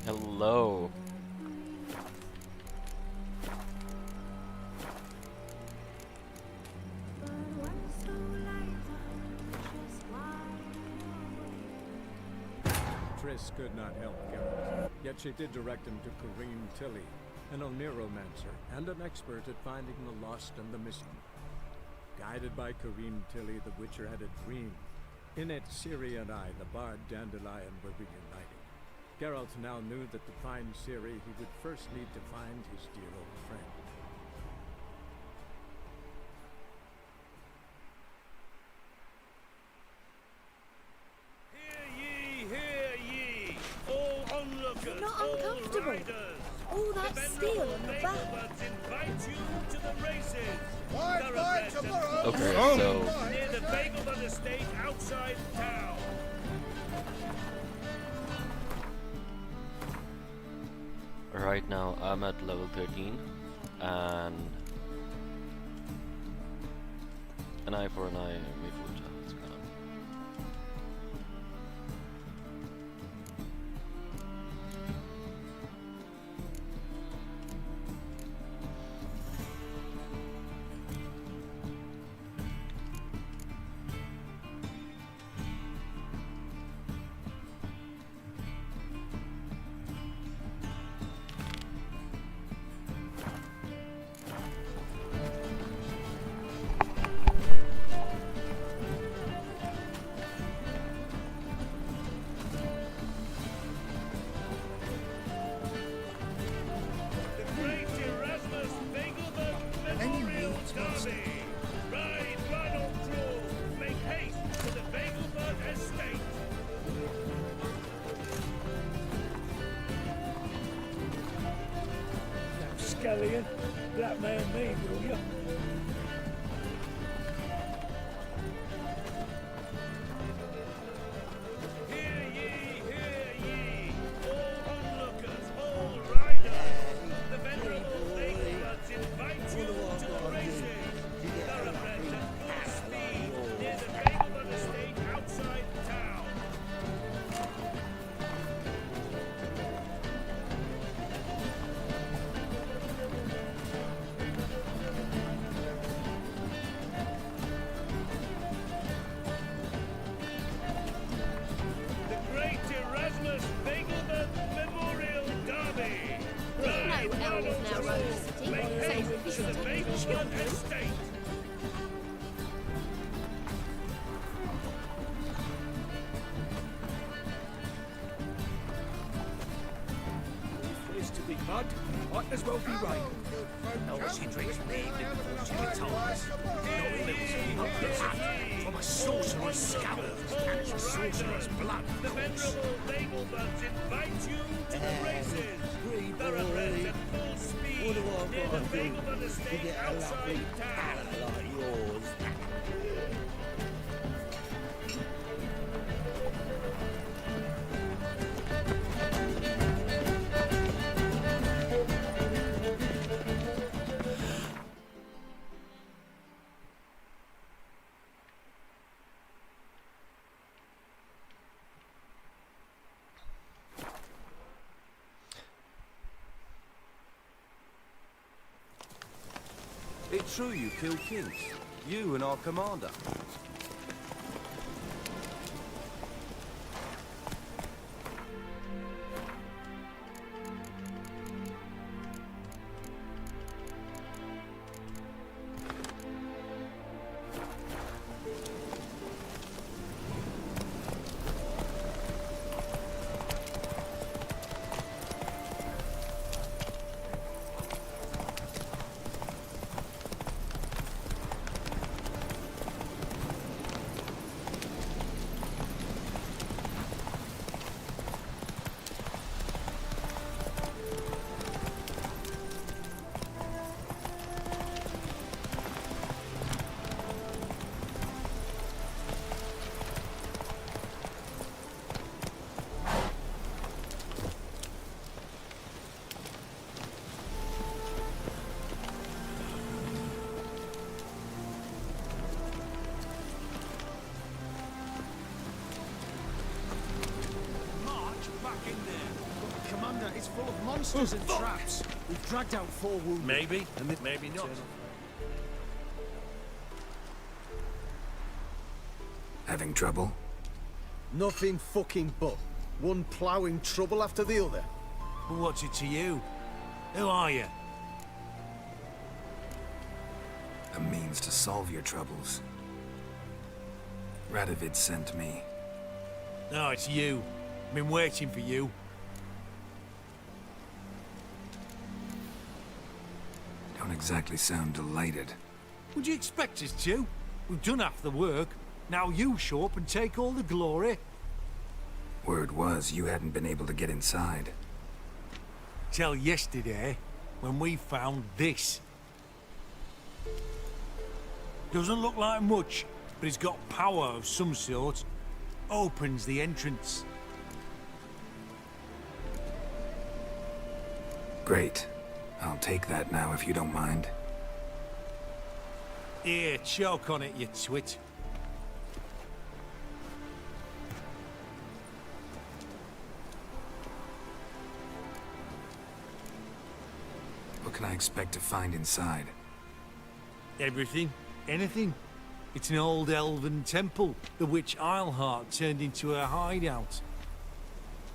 Hello. Triss could not help Geralt, yet she did direct him to Kareem Tilly, an Oneiromancer and an expert at finding the lost and the missing. Guided by Kareem Tilly, the Witcher had a dream. In it, Ciri and I, the bard Dandelion, were reunited. Geralt now knew that to find Ciri, he would first need to find his dear old friend. Hear ye, all onlookers, You're not all uncomfortable. riders. All that The steel on your back. Venerable invite you to the races. Fight Thoroughbreds and tomorrow! Okay, Oh, so my. near the Bagelbud estate outside town. right now I'm at level 13 and an eye for an eye, wait for it. It's gonna The great Erasmus Bagelbud Memorial Derby. Ride one or draw. Make haste to the Bagelbud estate. Scallion, black man me, will you? Hear ye, all onlookers, all riders. The venerable Bagelbuds invite you to the races. Thoroughbreds at full speed near the Bagelbud estate outside town. The great Erasmus Bagelbud Memorial Derby. Ride No one elves or now draw. run the city, Make so haste we to should the take the Bagelbud children. estate. It's to be mud, might as well be rain. Oh, She drinks from the evening before she retires. Not milk, not blood. From a sorcerer's scalp and sorcerer's blood, The of course. venerable Bagelbuds invite you to the races. Thoroughbreds at full speed near the Bagelbud estate outside town. It's true you killed kings. You and our commander. full of monsters and traps. We've dragged out 4 wounded. Maybe, And they- maybe not. Having trouble? Nothing fucking but. One ploughing trouble after the other. But what's it to you? Who are you? A means to solve your troubles. Radovid sent me. No, it's you. Been waiting for you. Don't exactly sound delighted. Would you expect us to? We've done half the work. Now you show up and take all the glory. Word was you hadn't been able to get inside. Till yesterday, when we found this. Doesn't look like much, but it's got power of some sort. Opens the entrance. Great. I'll take that now if you don't mind. Here, choke on it, you twit. What can I expect to find inside? Everything, anything. It's an old elven temple, the witch Eilhart turned into a hideout.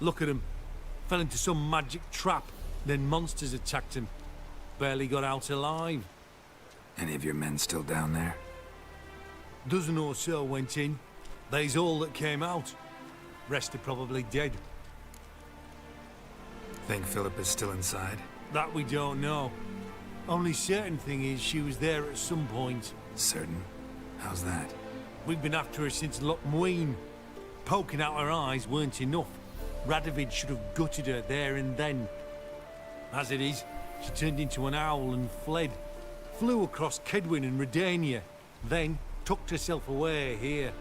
Look at him. Fell into some magic trap, then monsters attacked him. Barely got out alive. Any of your men still down there? Dozen or so went in. They's all that came out. Rest are probably dead. Think Philip is still inside? That we don't know. Only certain thing is she was there at some point. Certain? How's that? We've been after her since Loch Muin. Poking out her eyes weren't enough. Radovid should have gutted her there and then. As it is, she turned into an owl and fled. Flew across Kedwin and Redania. Then tucked herself away here.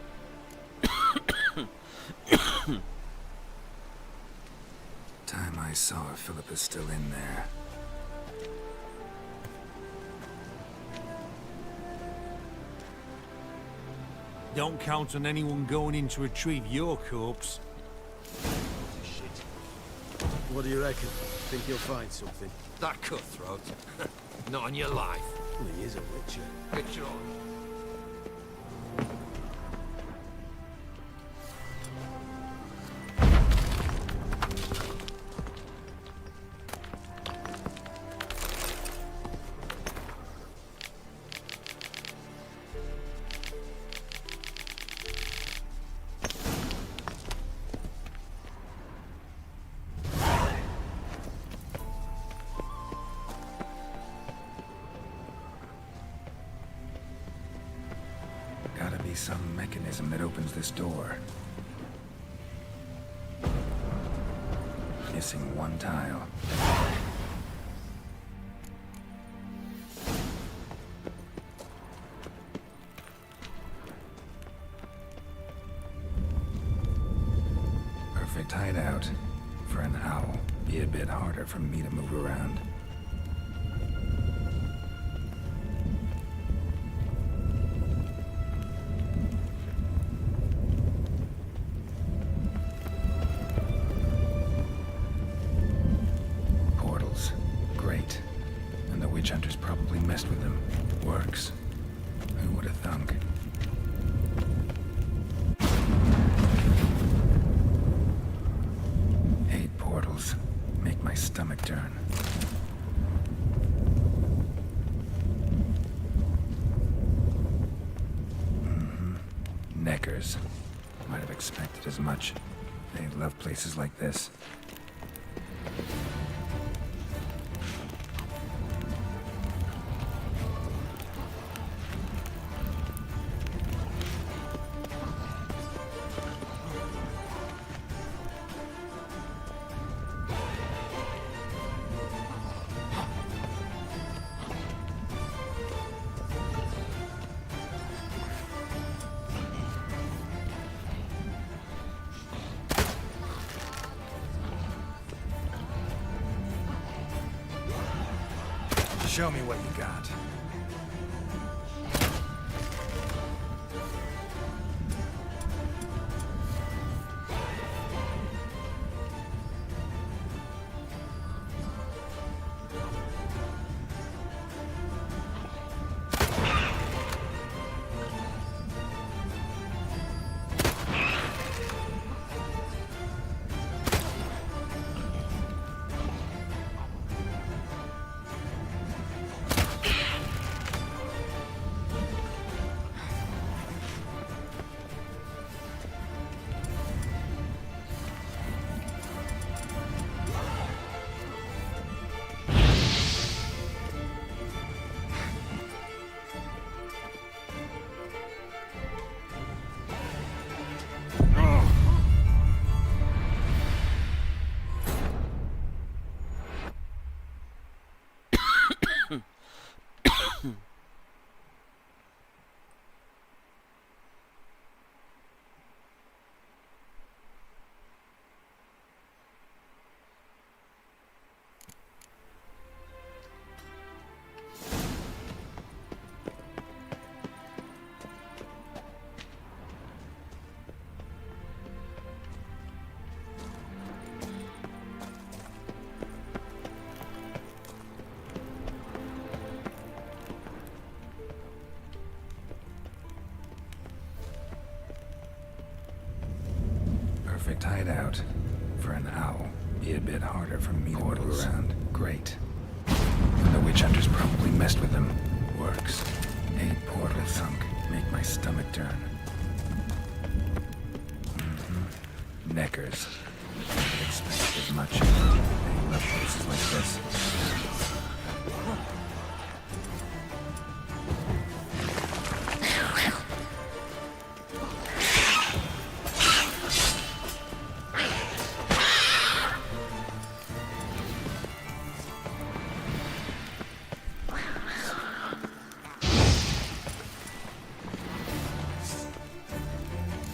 Time I saw if Philip is still in there. Don't count on anyone going in to retrieve your corpse. What do you reckon? Think you'll find something? That cutthroat. Not on your life. Well, he is a witcher. Get your on. Gotta be some mechanism that opens this door. Missing one tile. Perfect hideout. For an owl. Be a bit harder for me to move around. Portals. Great. And the witch hunters probably messed with them. Works. Who would have thunk? Hate portals. Make my stomach turn. Neckers. Might have expected as much. They love places like this. Show me what you got. hideout. For an owl, be a bit harder for me to move around. Great. And the witch hunters probably messed with them. Works. A portal sunk. Make my stomach turn. Neckers. I expected as much. They love places like this.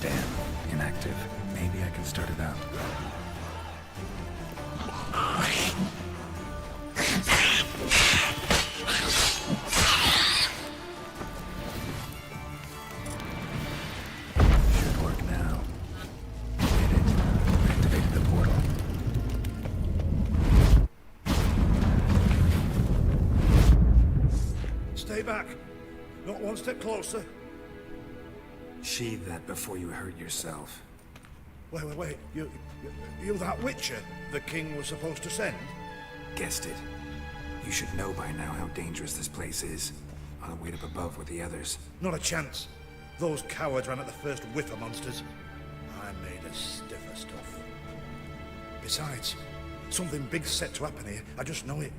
Damn, inactive. Maybe I can start it out. Should work now. Did it. Activated the portal. Stay back. Not one step closer. Sheathe that before you hurt yourself. Wait. You that Witcher the king was supposed to send? Guessed it. You should know by now how dangerous this place is. I'll wait up above with the others. Not a chance. Those cowards ran at the first whiff of monsters. I made a stiffer stuff. Besides, something big's set to happen here. I just know it.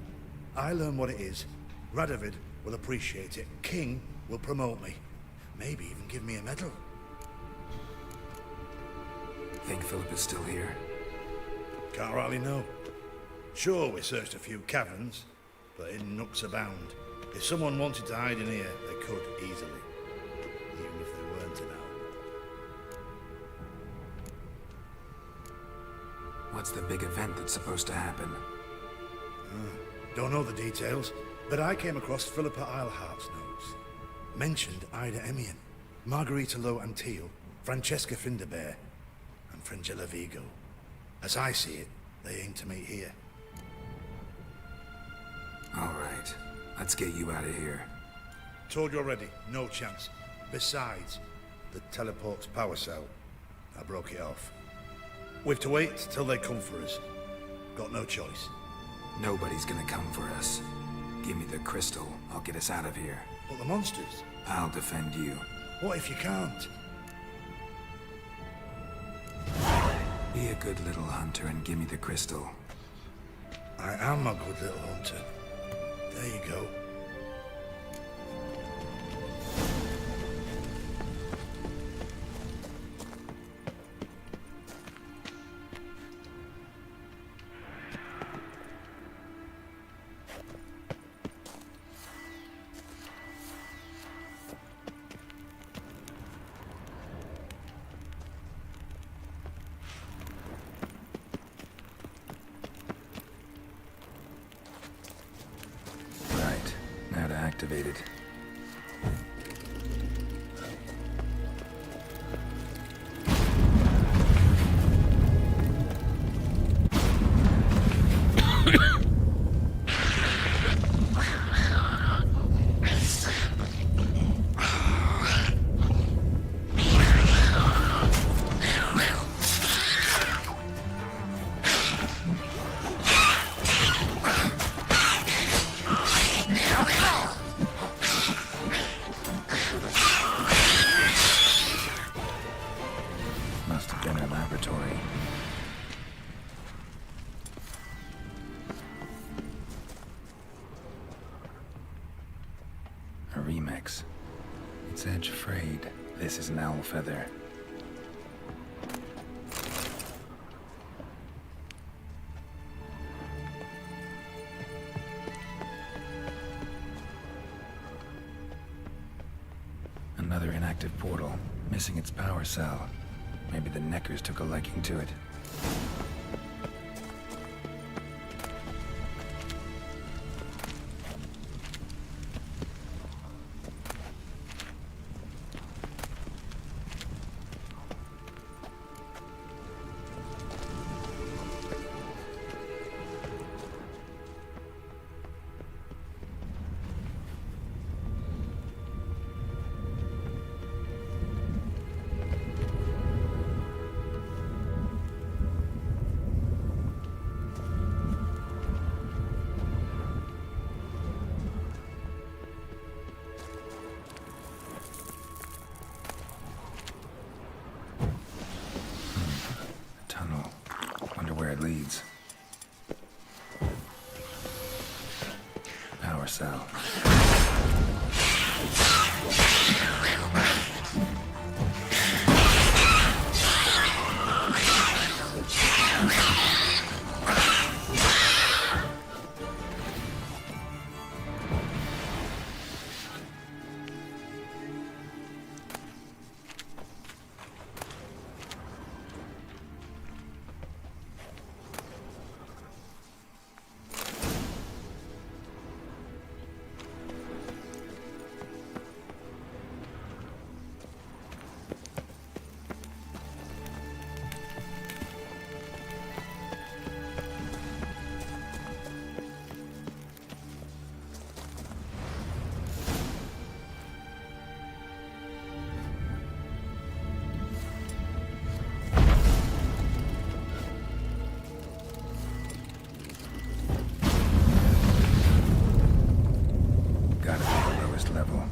I learn what it is. Radovid will appreciate it. King will promote me. Maybe even give me a medal. Think Philip is still here? Can't rightly know. Sure, we searched a few caverns, but in nooks abound. If someone wanted to hide in here, they could easily. Even if they weren't an owl. What's the big event that's supposed to happen? Don't know the details, but I came across Philippa Eilhart's notes. Mentioned Ida Emian, Margarita Lo Antille, Francesca Finderbear, and Fringilla Vigo. As I see it, they aim to meet here. All right. Let's get you out of here. Told you already, no chance. Besides, the teleport's power cell. I broke it off. We've to wait till they come for us. Got no choice. Nobody's gonna come for us. Give me the crystal. I'll get us out of here. But the monsters? I'll defend you. What if you can't? Be a good little hunter and give me the crystal. I am a good little hunter. There you go. Right. Now to activate it. Must have been a laboratory. A remix. Its edge frayed. This is an owl feather. Another inactive portal, missing its power cell. Maybe the Neckers took a liking to it. ourselves. Gotta be the lowest level.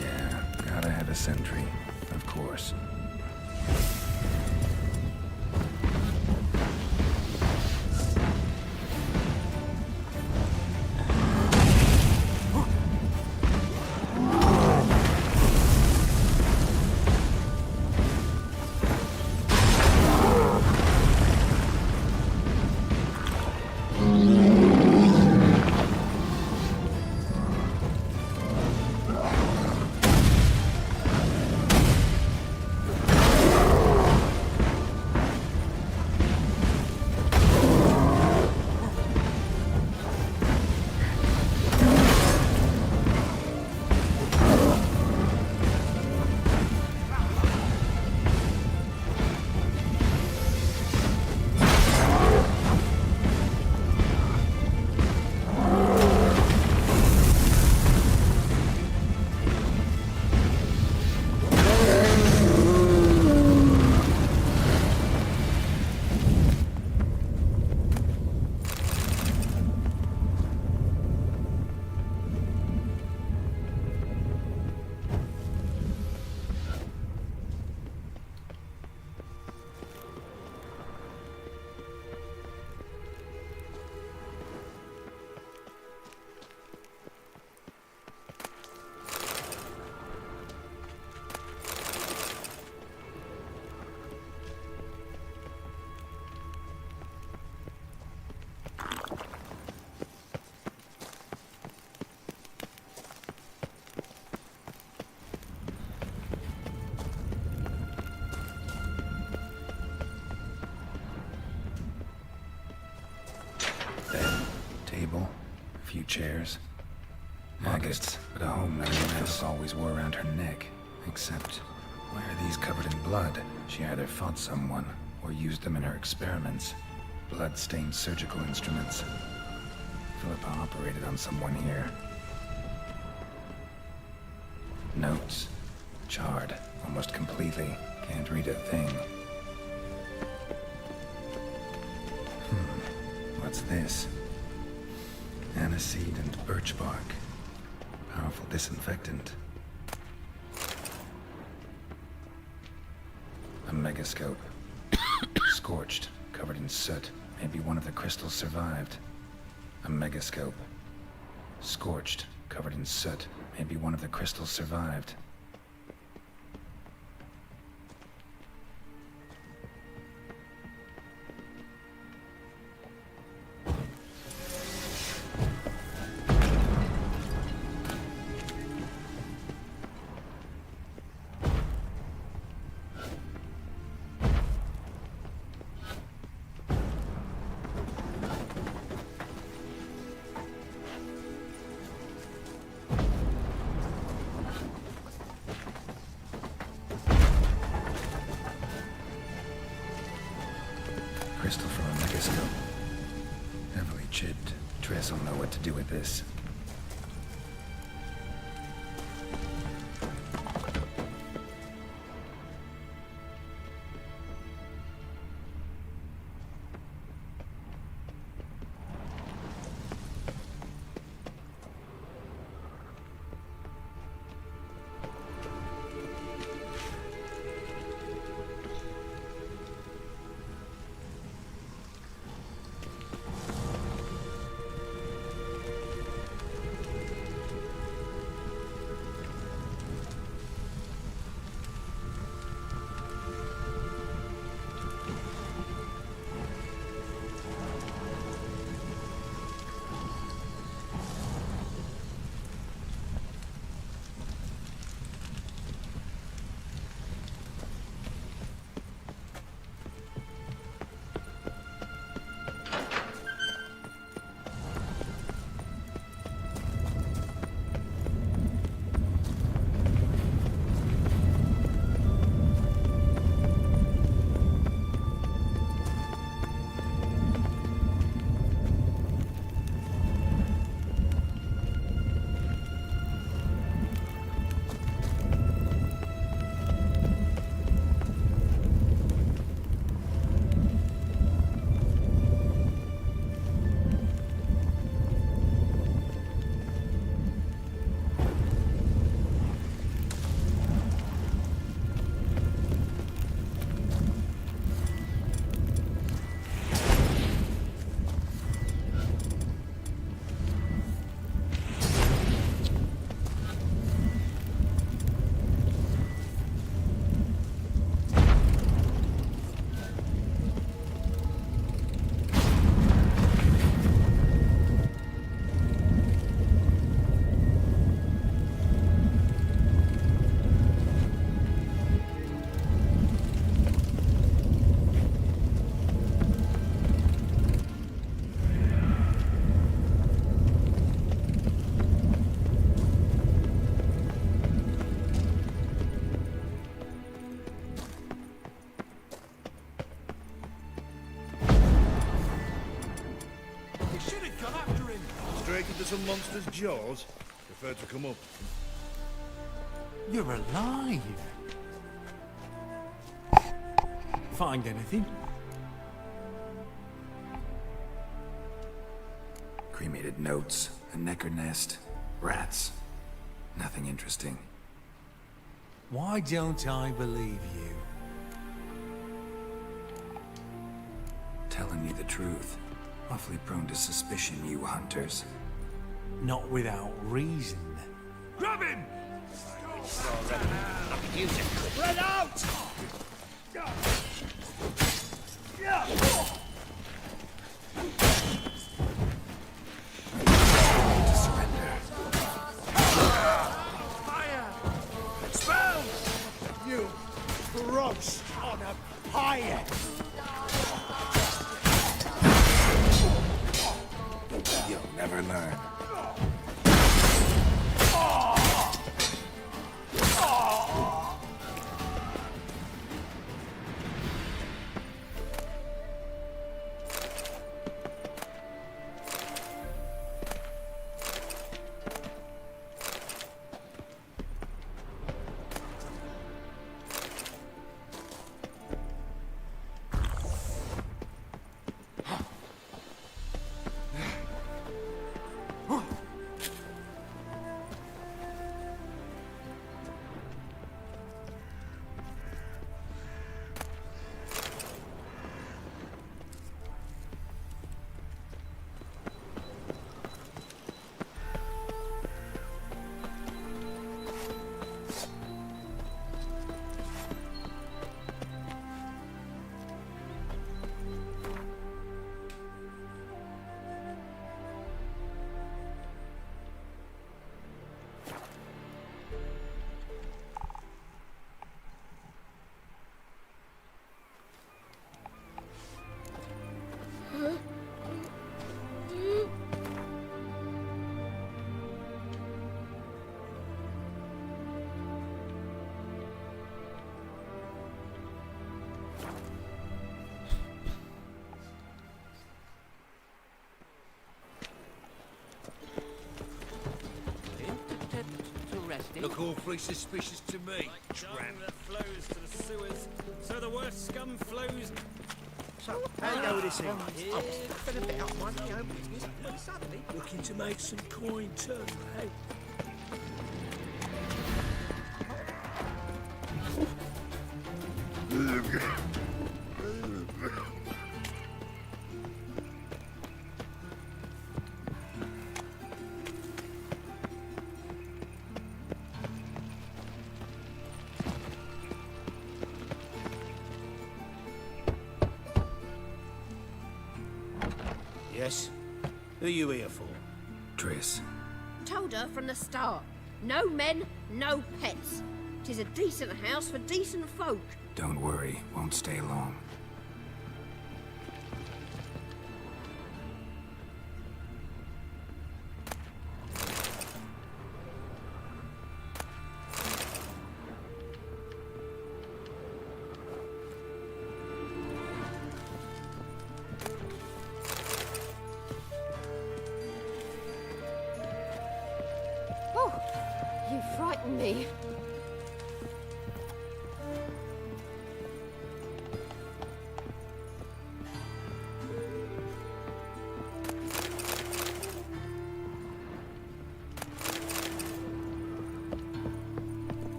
Yeah, gotta have a sentry, of course. Bed, table, a few chairs. Maggots, but a home that Memphis always wore around her neck. Except, why are these covered in blood? She either fought someone, or used them in her experiments. Blood-stained surgical instruments. Philippa operated on someone here. Notes. Charred, almost completely. Can't read a thing. What's this? Aniseed and birch bark. Powerful disinfectant. A megascope. Scorched, covered in soot. Maybe one of the crystals survived. A megascope. Scorched, covered in soot. Maybe one of the crystals survived. what to do with this. Straight into some monster's jaws? Prefer to come up. You're alive. Find anything? Cremated notes, a necker nest, rats. Nothing interesting. Why don't I believe you? Telling you the truth. Awfully prone to suspicion, you hunters. Not without reason. Grab him! Spread out! To surrender. Fire! Spell! You crouched on a pyre! You'll never learn. interesting. Look awfully suspicious to me, Dung tramp. that flows to the sewers, so the worst scum flows. So, how you go with this thing? I was stuffing a bit up my own business, but suddenly... Looking to make some coin too, eh? Yes? Who are you here for? Triss, Told her from the start. No men, no pets. 'Tis a decent house for decent folk. don't worry, won't stay long. Oh, you frightened me.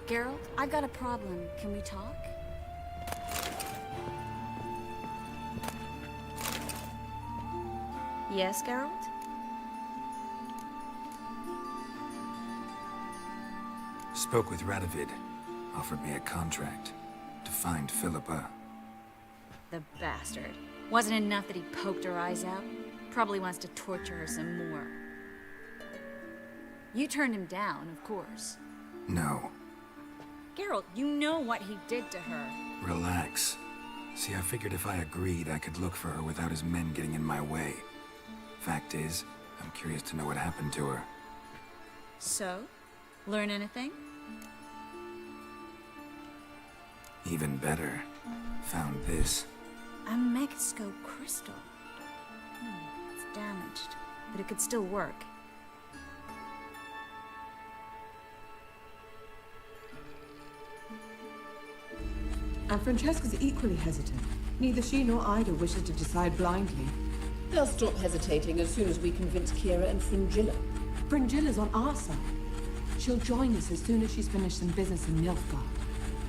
Geralt, I've got a problem. Can we talk? Yes, Geralt? Spoke with Radovid. Offered me a contract to find Philippa. The bastard. Wasn't enough that he poked her eyes out? Probably wants to torture her some more. You turned him down, of course. No, Geralt, you know what he did to her. relax. See, I figured if I agreed, I could look for her without his men getting in my way. Fact is, I'm curious to know what happened to her. So? Learn anything? Even better, found this. A Megascope crystal. It's damaged, but it could still work. And Francesca's equally hesitant. Neither she nor Ida wishes to decide blindly. They'll stop hesitating as soon as we convince Kira and Fringilla. Fringilla's on our side. She'll join us as soon as she's finished some business in Nilfgaard.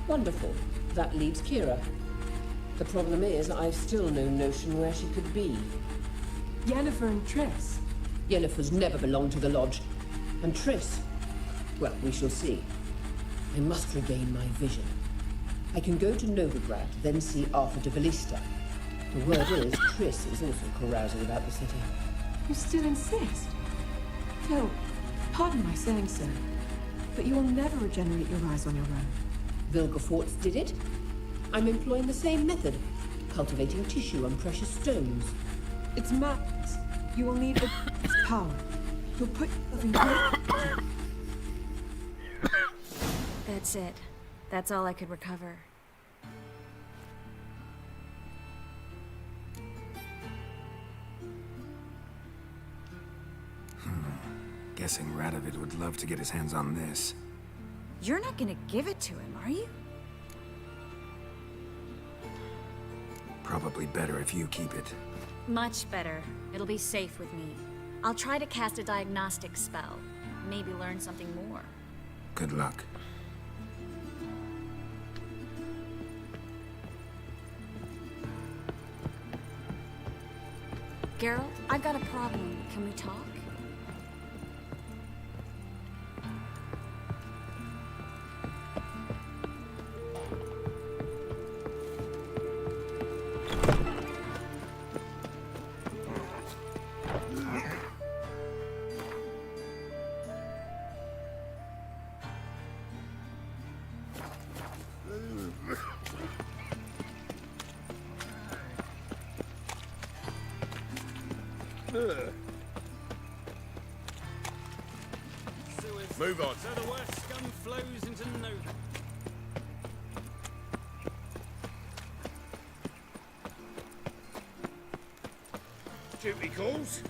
Wonderful. That leaves Kira. The problem is, I've still no notion where she could be. Yennefer and Triss. Yennefer's never belonged to the Lodge. And Triss, well, we shall see. I must regain my vision. I can go to Novigrad, then see Arthur de Valista. The word is, Triss is also carousing about the city. You still insist? Phil, pardon my saying so, but you will never regenerate your eyes on your own. Vilgefortz did it. I'm employing the same method, cultivating tissue and precious stones. It's madness. You will need its power. You'll put yourself in great... That's it. That's all I could recover. Guessing Radovid would love to get his hands on this. You're not gonna give it to him, are you? Probably better if you keep it. Much better. It'll be safe with me. I'll try to cast a diagnostic spell. Maybe learn something more. Good luck. Geralt, I've got a problem. Can we talk? Move on. So the worst scum flows into Nova. Duty calls.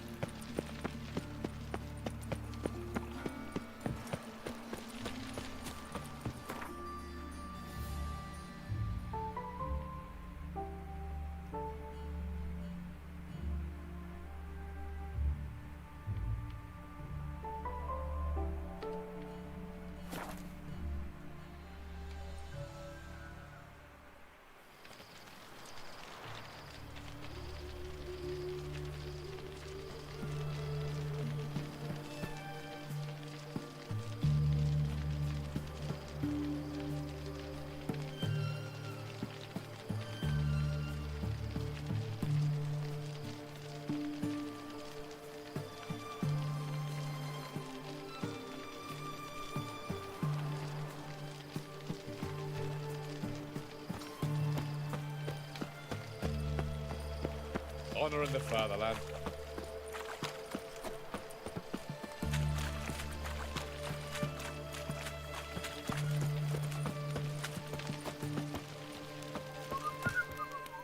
honor and the fatherland.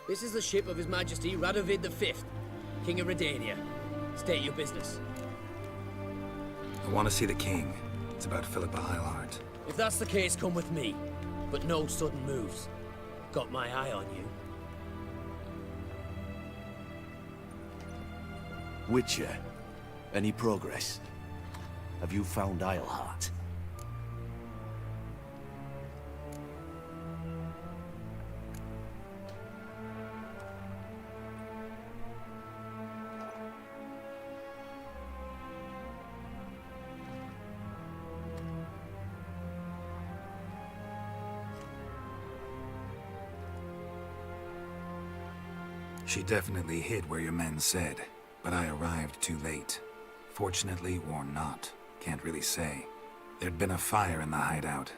This is the ship of His Majesty Radovid V, King of Redania. State your business. I want to see the king. It's about Philippa Eilhart. If that's the case, come with me. But no sudden moves. Got my eye on you. Witcher, any progress? Have you found Eilhart? She definitely hid where your men said, but I arrived too late. Fortunately or not, can't really say. There'd been a fire in the hideout.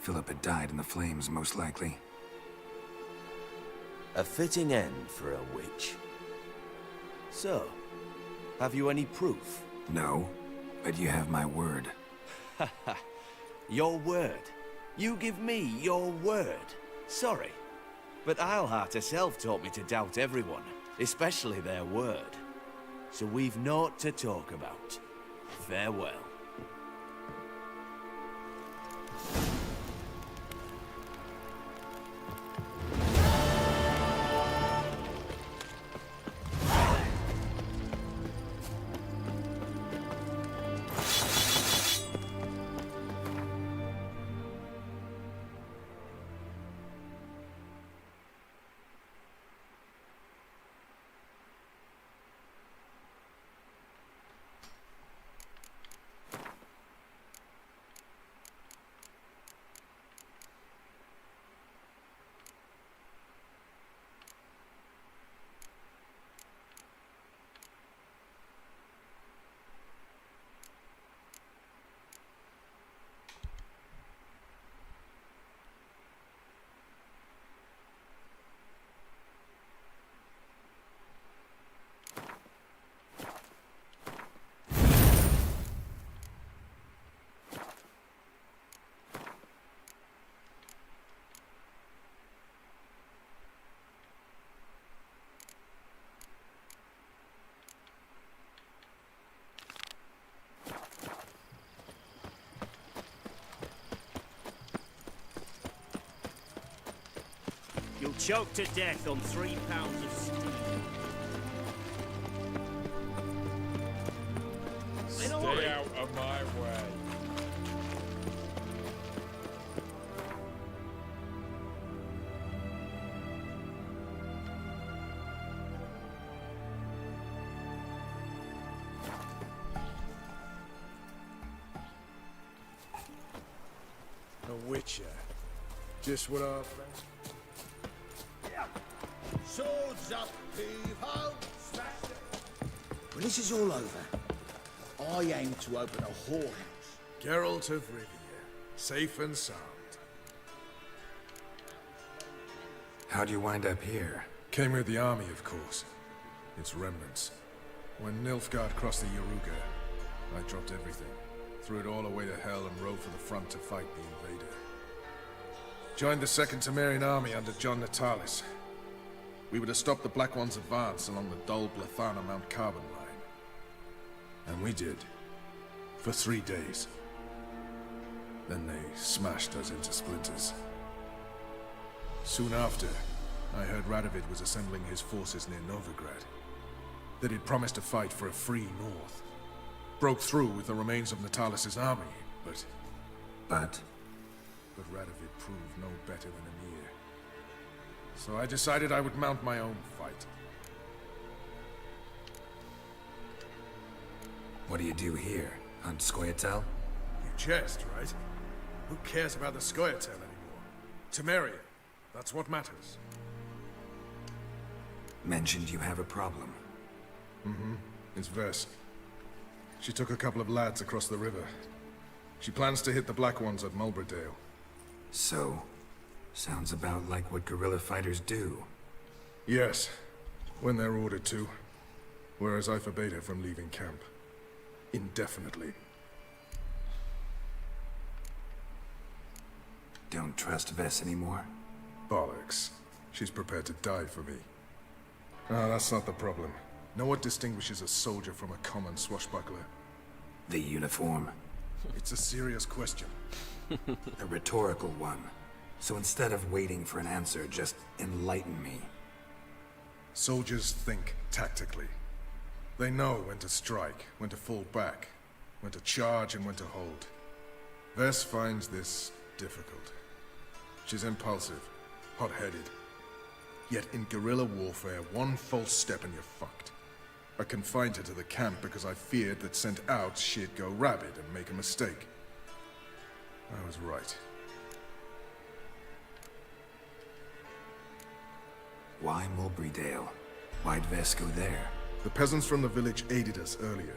Philip had died in the flames, most likely. A fitting end for a witch. So, have you any proof? No, but you have my word. Your word? You give me your word? Sorry, but Eilhart herself taught me to doubt everyone, especially their word. So we've naught to talk about. Farewell. You'll choke to death on 3 pounds of steam. Stay out of my way. A witcher. Just what our friends... Swords up, heave-ho! Smash it! When this is all over, I aim to open a whorehouse. Geralt of Rivia, safe and sound. How'd you wind up here? Came with the army, of course. Its remnants. When Nilfgaard crossed the Yaruga, I dropped everything. Threw it all away to hell and rode for the front to fight the invader. Joined the Second Temerian army under John Natalis. We were to stop the Black One's advance along the Dol Blathana Mount Carbon line. And we did. For 3 days. Then they smashed us into splinters. Soon after, I heard Radovid was assembling his forces near Novigrad. That he'd promised to fight for a free North. Broke through with the remains of Natalis' army, but... But Radovid proved no better than Emir. So I decided I would mount my own fight. what do you do here? On Scoia'tael? You jest, right? Who cares about the Scoia'tael anymore? Temeria. That's what matters. Mentioned you have a problem. Mm-hmm. It's Vess. She took a couple of lads across the river. She plans to hit the Black Ones at Mulberdale. So, sounds about like what guerrilla fighters do. Yes. When they're ordered to. Whereas I forbade her from leaving camp. Indefinitely. Don't trust Vess anymore? Bollocks. She's prepared to die for me. Ah, that's not the problem. Know what distinguishes a soldier from a common swashbuckler? The uniform. It's a serious question. A rhetorical one. So instead of waiting for an answer, just enlighten me. Soldiers think tactically. They know when to strike, when to fall back, when to charge and when to hold. Vess finds this difficult. She's impulsive, hot-headed. Yet in guerrilla warfare, one false step and you're fucked. I confined her to the camp because I feared that sent out she'd go rabid and make a mistake. I was right. Why Mulberry Dale? Why'd Vess go there? The peasants from the village aided us earlier.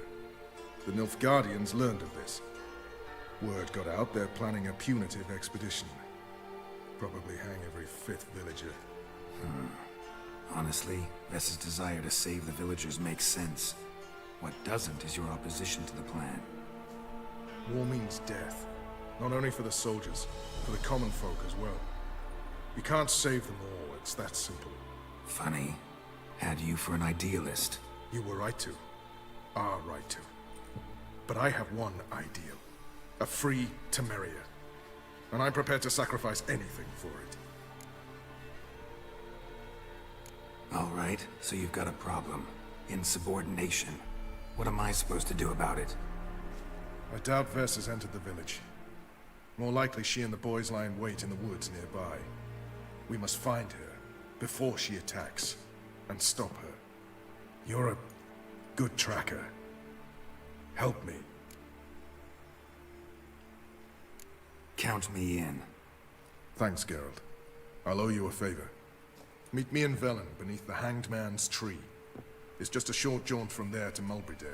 The Nilfgaardians learned of this. Word got out they're planning a punitive expedition. Probably hang every 5th villager. Honestly, Vess's desire to save the villagers makes sense. What doesn't is your opposition to the plan. War means death. Not only for the soldiers, for the common folk as well. You can't save them all, it's that simple. Funny. Had you for an idealist. You were right to. Are right to. But I have one ideal. A free Temeria. And I'm prepared to sacrifice anything for it. All right, so you've got a problem. Insubordination. What am I supposed to do about it? I doubt Vess has entered the village. More likely she and the boys lie in wait in the woods nearby. We must find her before she attacks and stop her. You're a good tracker. Help me. Count me in. Thanks, Geralt. I'll owe you a favor. Meet me in Velen, beneath the Hanged Man's tree. It's just a short jaunt from there to Mulberry Dale.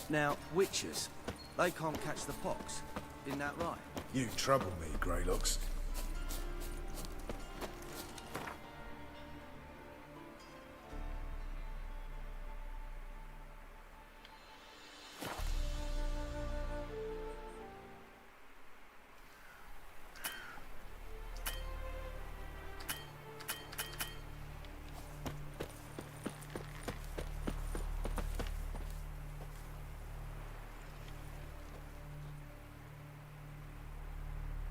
Now, witches, they can't catch the pox. Isn't that right? You trouble me, Greylocks.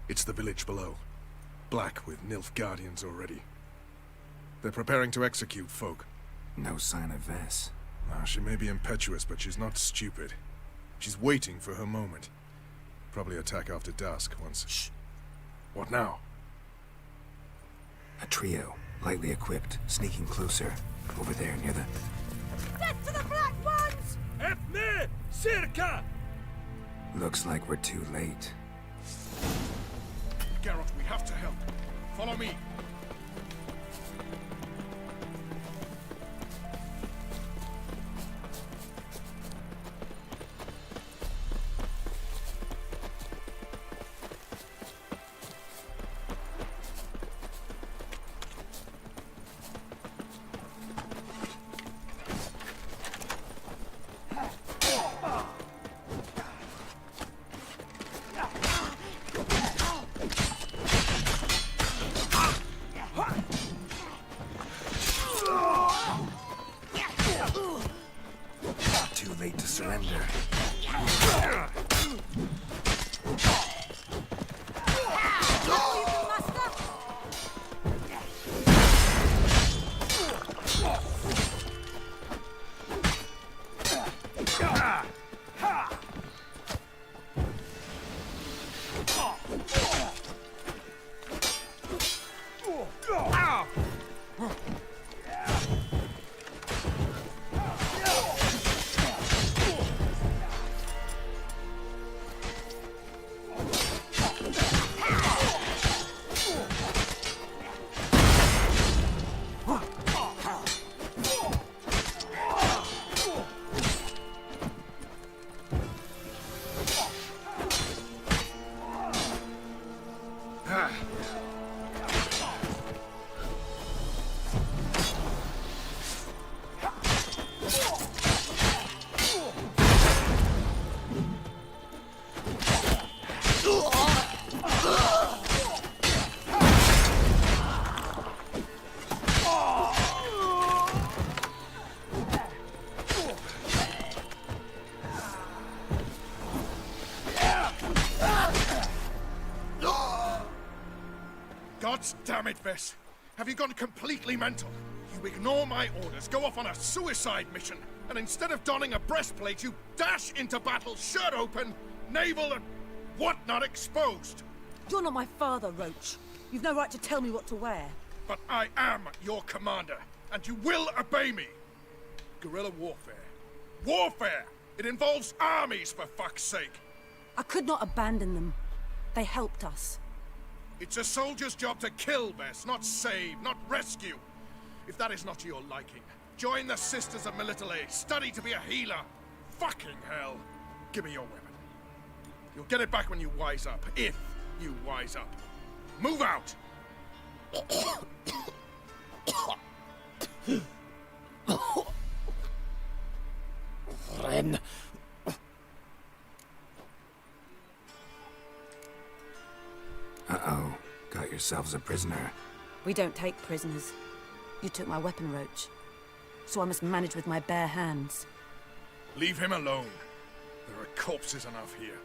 It's the village below. Black with Nilfgaardians already. They're preparing to execute folk. No sign of Vess. She may be impetuous, but she's not stupid. She's waiting for her moment. Probably attack after dusk once... Shh! What now? A trio, lightly equipped, sneaking closer. Over there, near the... Death to the Black Ones! Epne! Circa! Looks like we're too late. Geralt, we have to help. Follow me. God damn it, Vess. Have you gone completely mental? You ignore my orders, go off on a suicide mission, and instead of donning a breastplate, you dash into battle, shirt open, navel and whatnot exposed. You're not my father, Roach. You've no right to tell me what to wear. But I am your commander, and you will obey me. Guerrilla warfare. Warfare! It involves armies, for fuck's sake. I could not abandon them. They helped us. It's a soldier's job to kill, Vess, not save, not rescue. If that is not to your liking, join the Sisters of Melitele, study to be a healer. Fucking hell. Give me your weapon. You'll get it back when you wise up, if you wise up. Move out! Ren. Uh-oh. Got yourselves a prisoner. We don't take prisoners. You took my weapon, Roach. So I must manage with my bare hands. Leave him alone. There are corpses enough here.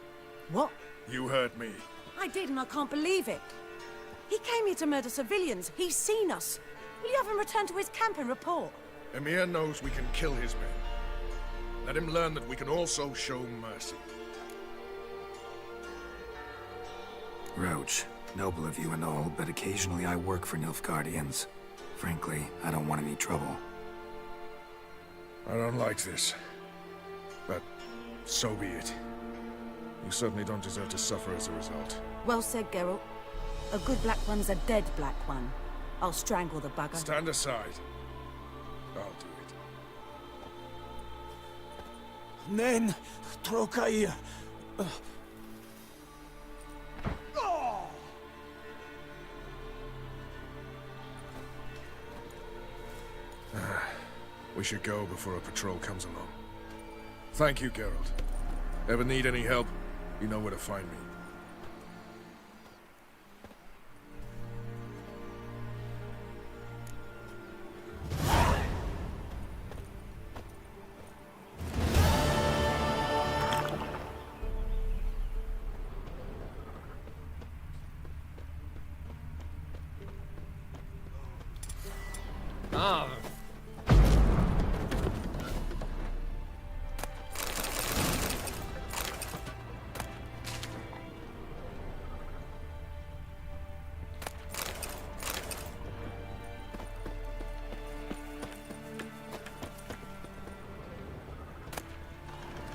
What? You heard me. I did, and I can't believe it. He came here to murder civilians. He's seen us. Will you have him return to his camp and report? Emir knows we can kill his men. Let him learn that we can also show mercy. Roach, noble of you and all, but occasionally I work for Nilfgaardians. Frankly, I don't want any trouble. I don't like this. But so be it. You certainly don't deserve to suffer as a result. Well said, Geralt. A good black one's a dead black one. I'll strangle the bugger. Stand aside. I'll do it. Nen, Trokair. We should go before a patrol comes along. Thank you, Geralt. Ever need any help, you know where to find me.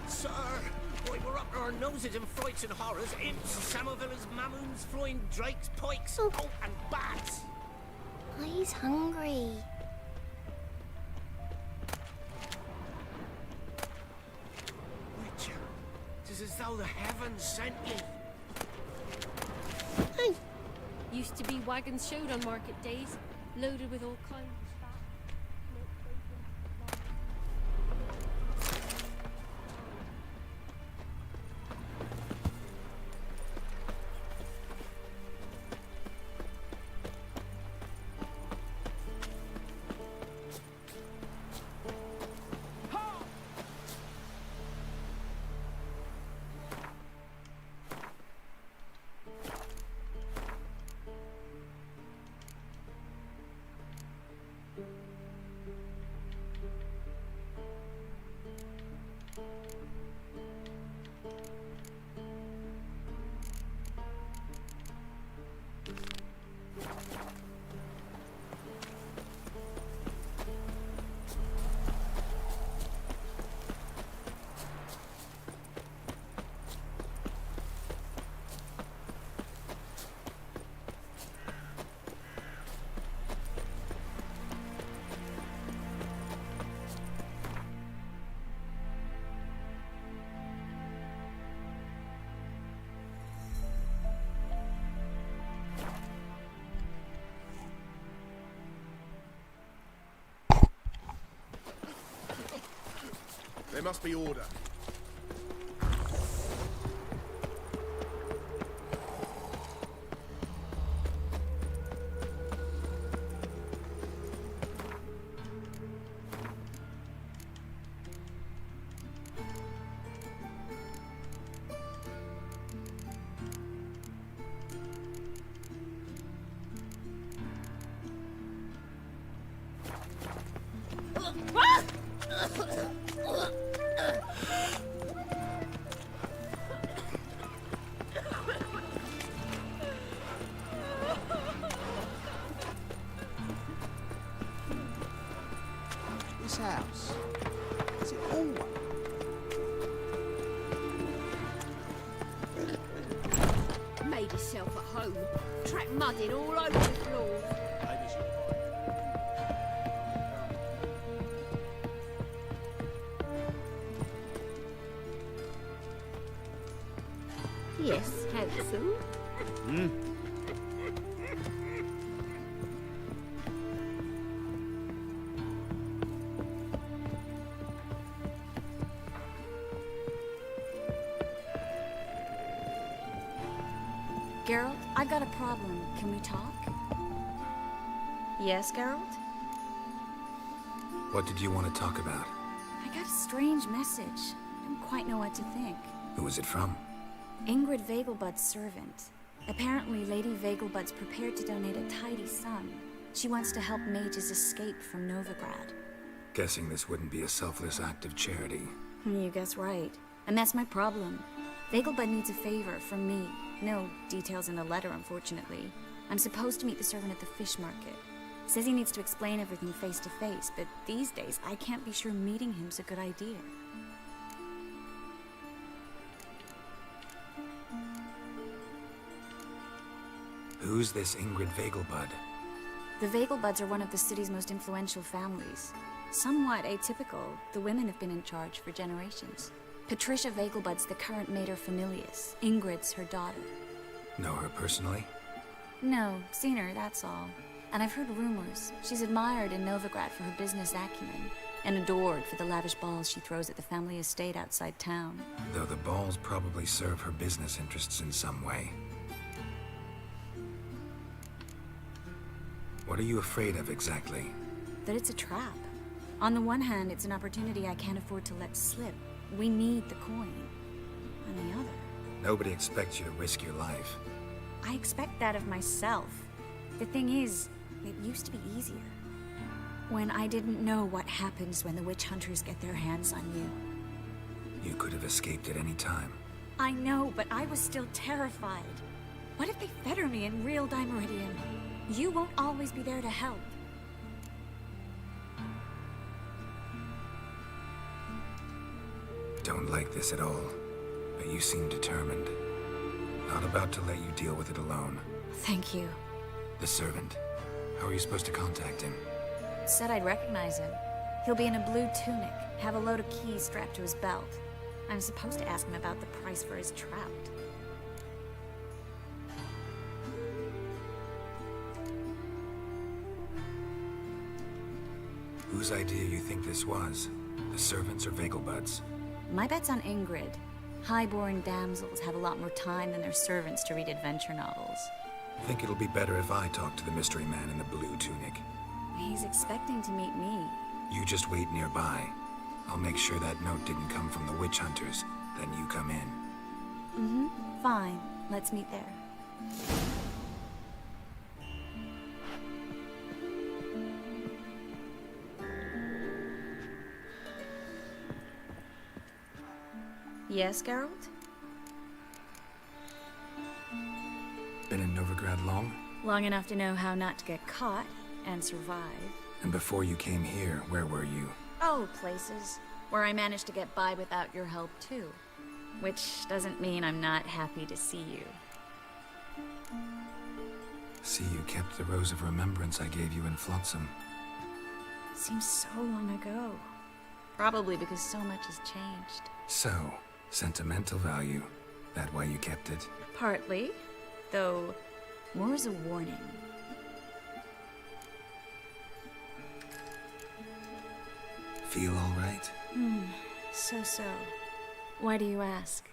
Sir, we were up to our noses in frights and horrors. Imps, Samovillas, Mamoons, flying drakes, pikes, and bats. He's hungry. Witcher, it's as though the heavens sent you. Used to be wagons showed on market days, loaded with all kinds of stuff. must be order. This house, is it all one? Made yourself at home. Track mudding all over the floor. Yes, handsome. Geralt, I got a problem. Can we talk? Yes, Geralt? What did you want to talk about? I got a strange message. I don't quite know what to think. Who was it from? Ingrid Vegelbud's servant. Apparently, Lady Vegelbud's prepared to donate a tidy sum. She wants to help mages escape from Novigrad. Guessing this wouldn't be a selfless act of charity. You guess right. And that's my problem. Vegelbud needs a favor from me. No details in the letter, unfortunately. I'm supposed to meet the servant at the fish market. Says he needs to explain everything face to face, but these days I can't be sure meeting him's a good idea. Who's this Ingrid Vegelbud? The Vegelbuds are one of the city's most influential families. Somewhat atypical, the women have been in charge for generations. Patricia Vegelbud's the current mater familias. Ingrid's her daughter. Know her personally? No, seen her, that's all. And I've heard rumors. She's admired in Novigrad for her business acumen, and adored for the lavish balls she throws at the family estate outside town. Though the balls probably serve her business interests in some way. What are you afraid of exactly? That it's a trap. On the one hand, it's an opportunity I can't afford to let slip. We need the coin. On the other... Nobody expects you to risk your life. I expect that of myself. The thing is, it used to be easier. When I didn't know what happens when the witch hunters get their hands on you. You could have escaped at any time. I know, but I was still terrified. What if they fetter me in real Dimeridian? You won't always be there to help. Don't like this at all, but you seem determined. Not about to let you deal with it alone. Thank you. The servant. How are you supposed to contact him? Said I'd recognize him. He'll be in a blue tunic, have a load of keys strapped to his belt. I'm supposed to ask him about the price for his trout. Whose idea you think this was? The servants or Vegelbud's? My bet's on Ingrid. Highborn damsels have a lot more time than their servants to read adventure novels. Think it'll be better if I talk to the mystery man in the blue tunic. He's expecting to meet me. You just wait nearby. I'll make sure that note didn't come from the witch hunters. Then you come in. Fine. Let's meet there. Yes, Geralt? Been in Novigrad long? Long enough to know how not to get caught and survive. And before you came here, where were you? Oh, places where I managed to get by without your help, too. Which doesn't mean I'm not happy to see you. See, you kept the Rose of Remembrance I gave you in Flotsam. Seems so long ago. Probably because so much has changed. So, sentimental value. That why you kept it? Partly. Though, more as a warning. Feel all right? So. Why do you ask?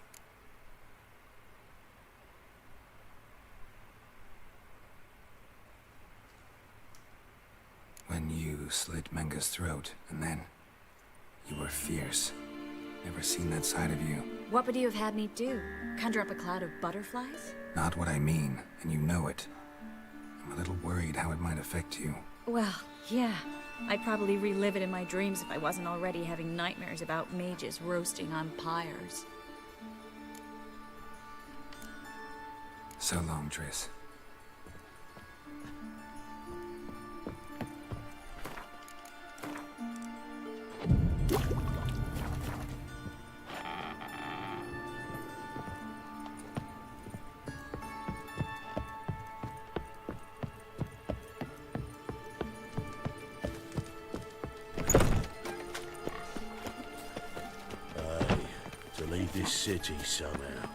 When you slit Menga's throat, and then... you were fierce. Never seen that side of you. What would you have had me do? Conjure up a cloud of butterflies? Not what I mean, and you know it. I'm a little worried how it might affect you. Well, yeah. I'd probably relive it in my dreams if I wasn't already having nightmares about mages roasting on pyres. So long, Triss. To leave this city somehow.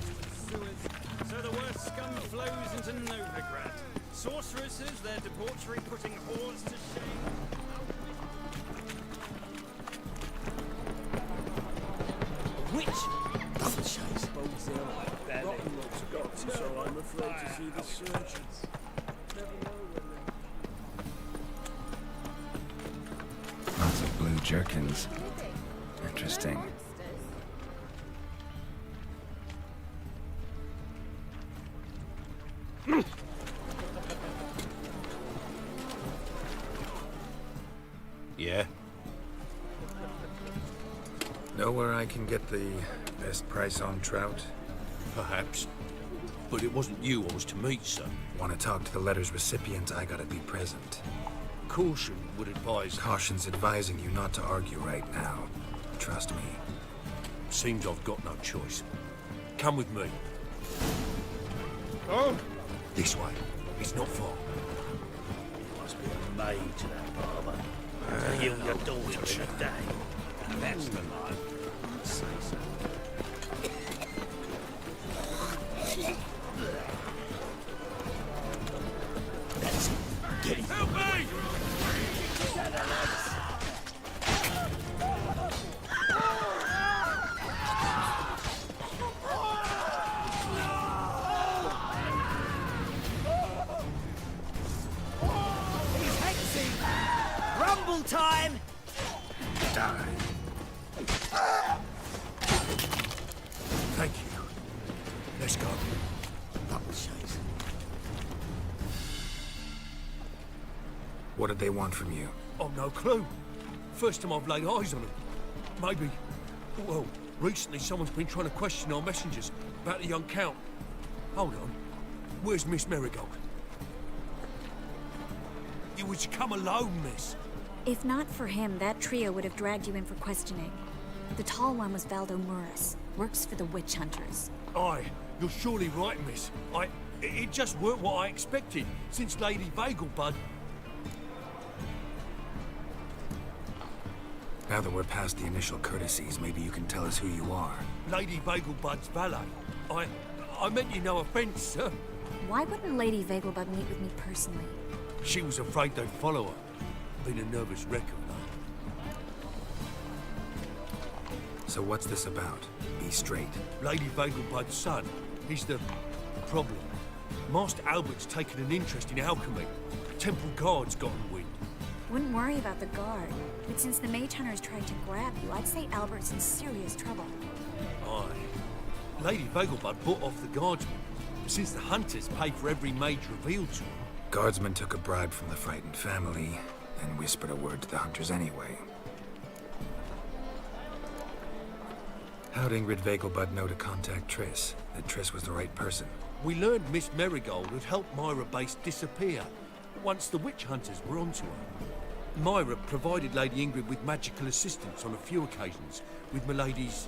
Don't do anything. So the worst scum flows into Novigrad. Sorceresses, their debauchery putting whores to shame. Witch! Double chase. Rotten lot's got, so I'm afraid to see the surgeons. Lots of blue jerkins. Interesting. Yeah? Know where I can get the best price on trout? Perhaps. But it wasn't you I was to meet, sir. Want to talk to the letter's recipient, I gotta be present. Caution would advise... Caution's advising you not to argue right now. Trust me. Seems I've got no choice. Come with me. Oh! This way. It's not far. Must be a maid to that barber. To heal your daughter in a day. That's the line. Say so. That's it. Get him. Help me! He's hexing! Rumble time! Die. Thank you. Let's go. Double chase. What did they want from you? I've no clue. First time I've laid eyes on them. Maybe... Well, recently someone's been trying to question our messengers about the young Count. Hold on. Where's Miss Marigold? You was to come alone, miss. If not for him, that trio would have dragged you in for questioning. The tall one was Valdo Muris. Works for the witch hunters. Aye, you're surely right, miss. It just weren't what I expected, since Lady Vegelbud... Now that we're past the initial courtesies, maybe you can tell us who you are. Lady Vegelbud's valet. I meant you no offence, sir. Why wouldn't Lady Vegelbud meet with me personally? She was afraid they'd follow her. Been a nervous wreck of late. So what's this about? Be straight. Lady Vegelbud's son. He's the problem. Master Albert's taken an interest in alchemy. Temple Guard's gotten wind. Wouldn't worry about the guard. But since the mage hunters tried to grab you, I'd say Albert's in serious trouble. Aye. Lady Vegelbud bought off the guardsmen. Since the hunters pay for every mage revealed to them. Guardsmen took a bribe from the frightened family and whispered a word to the hunters anyway. How'd Ingrid Vegelbud know to contact Triss? That Triss was the right person? We learned Miss Marigold had helped Myra Base disappear once the witch hunters were onto her. Myra provided Lady Ingrid with magical assistance on a few occasions with Milady's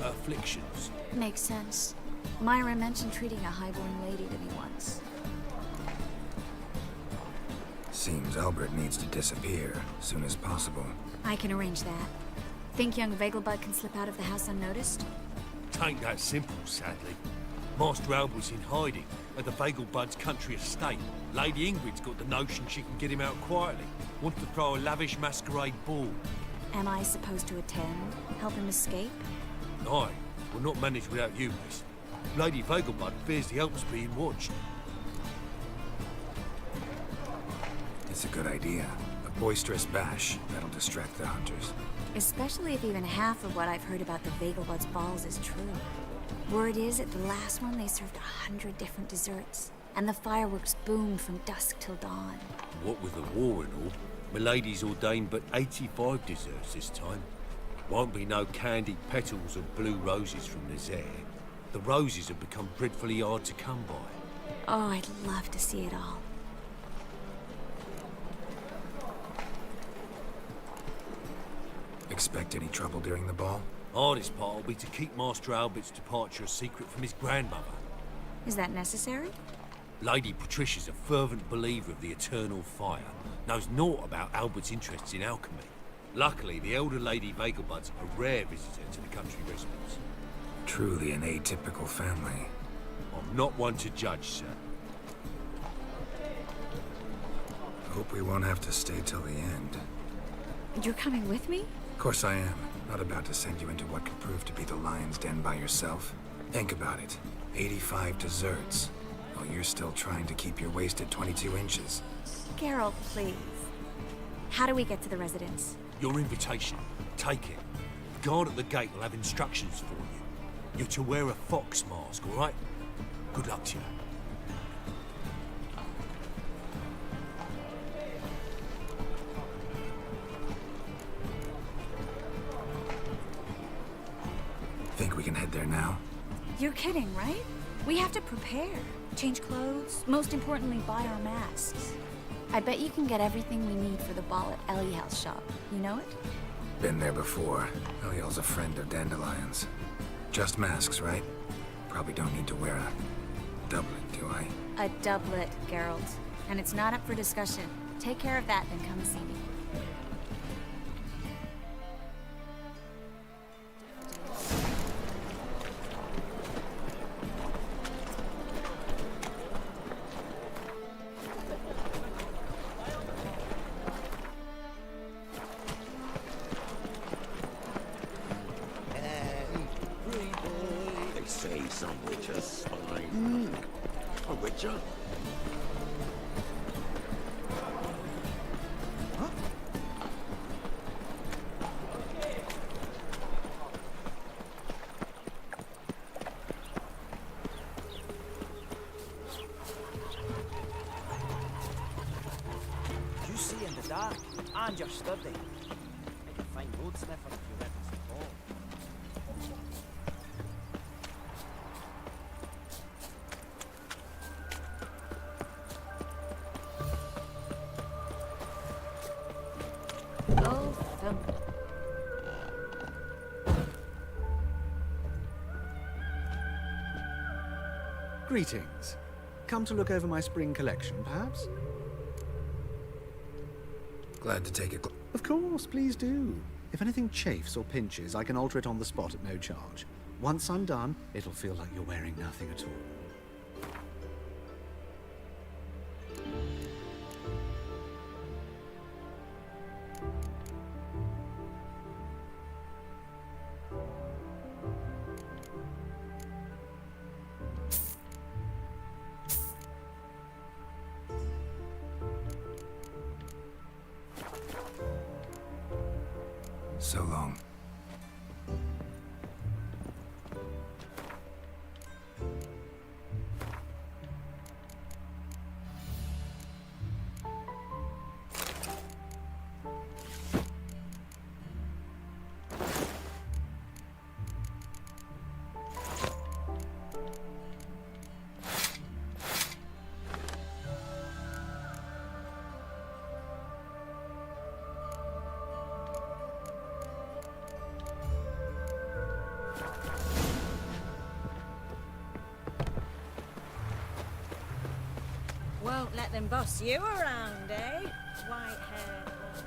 afflictions. Makes sense. Myra mentioned treating a highborn lady to me once. Seems Albert needs to disappear soon as possible. I can arrange that. Think young Vegelbud can slip out of the house unnoticed? Tain't that simple, sadly. Master Albert's in hiding at the Vegelbud's country estate. Lady Ingrid's got the notion she can get him out quietly. Wants to throw a lavish masquerade ball. Am I supposed to attend? Help him escape? Aye, we'll not manage without you, miss. Lady Vegelbud fears the Alps being watched. It's a good idea. A boisterous bash that'll distract the hunters. Especially if even half of what I've heard about the Vegelbud's balls is true. Word is, at the last one, they served 100 different desserts. And the fireworks boomed from dusk till dawn. What with the war and all, Milady's ordained but 85 desserts this time. Won't be no candied petals or blue roses from Nazaire. The roses have become dreadfully hard to come by. Oh, I'd love to see it all. Expect any trouble during the ball? Hardest part will be to keep Master Albert's departure a secret from his grandmother. Is that necessary? Lady Patricia's a fervent believer of the eternal fire. Knows naught about Albert's interests in alchemy. Luckily, the elder Lady Vegelbud's a rare visitor to the country residence. Truly an atypical family. I'm not one to judge, sir. Hope we won't have to stay till the end. You're coming with me? Of course I am. Not about to send you into what could prove to be the lion's den by yourself. Think about it. 85 desserts. While you're still trying to keep your waist at 22 inches. Geralt, please. How do we get to the residence? Your invitation. Take it. The guard at the gate will have instructions for you. You're to wear a fox mask, all right? Good luck to you. Think we can head there now? You're kidding, right? We have to prepare. Change clothes. Most importantly, buy our masks. I bet you can get everything we need for the ball at Eliel's shop. You know it? Been there before. Eliel's a friend of Dandelion's. Just masks, right? Probably don't need to wear a doublet, do I? A doublet, Geralt. And it's not up for discussion. Take care of that, then come see me. They say some witches spine. A witcher? You see in the dark, and you're sturdy. I can find road sniffer if you're ready to fall. Oh, thump. Greetings. Come to look over my spring collection, perhaps? Glad to take it. Of course, please do. If anything chafes or pinches, I can alter it on the spot at no charge. Once I'm done, it'll feel like you're wearing nothing at all. So long. won't let them boss you around, eh? White-haired one.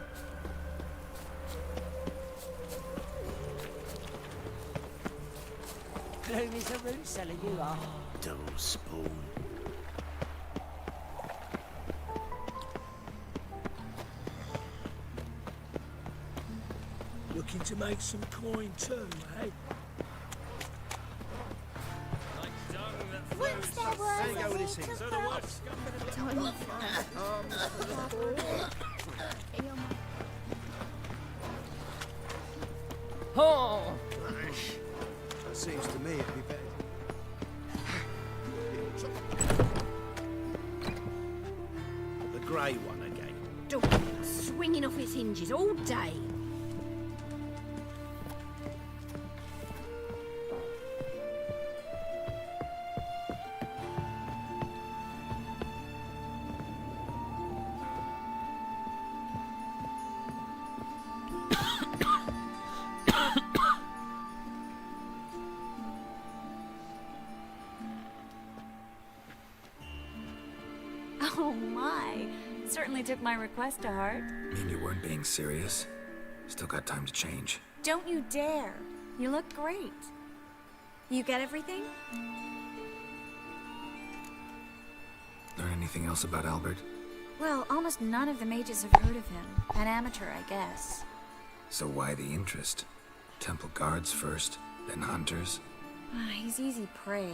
Gloomy as a root cellar, you are. Dull spawn. Looking to make some coin too, eh? Once there was There you go with this thing. So the word scum Oh! That seems to me it'd be better. The grey one again. Swinging off its hinges all day. Oh my. Certainly took my request to heart. Mean you weren't being serious? Still got time to change. Don't you dare. You look great. You get everything? Learn anything else about Albert? Well, almost none of the mages have heard of him. An amateur, I guess. So why the interest? Temple guards first, then hunters? He's easy prey.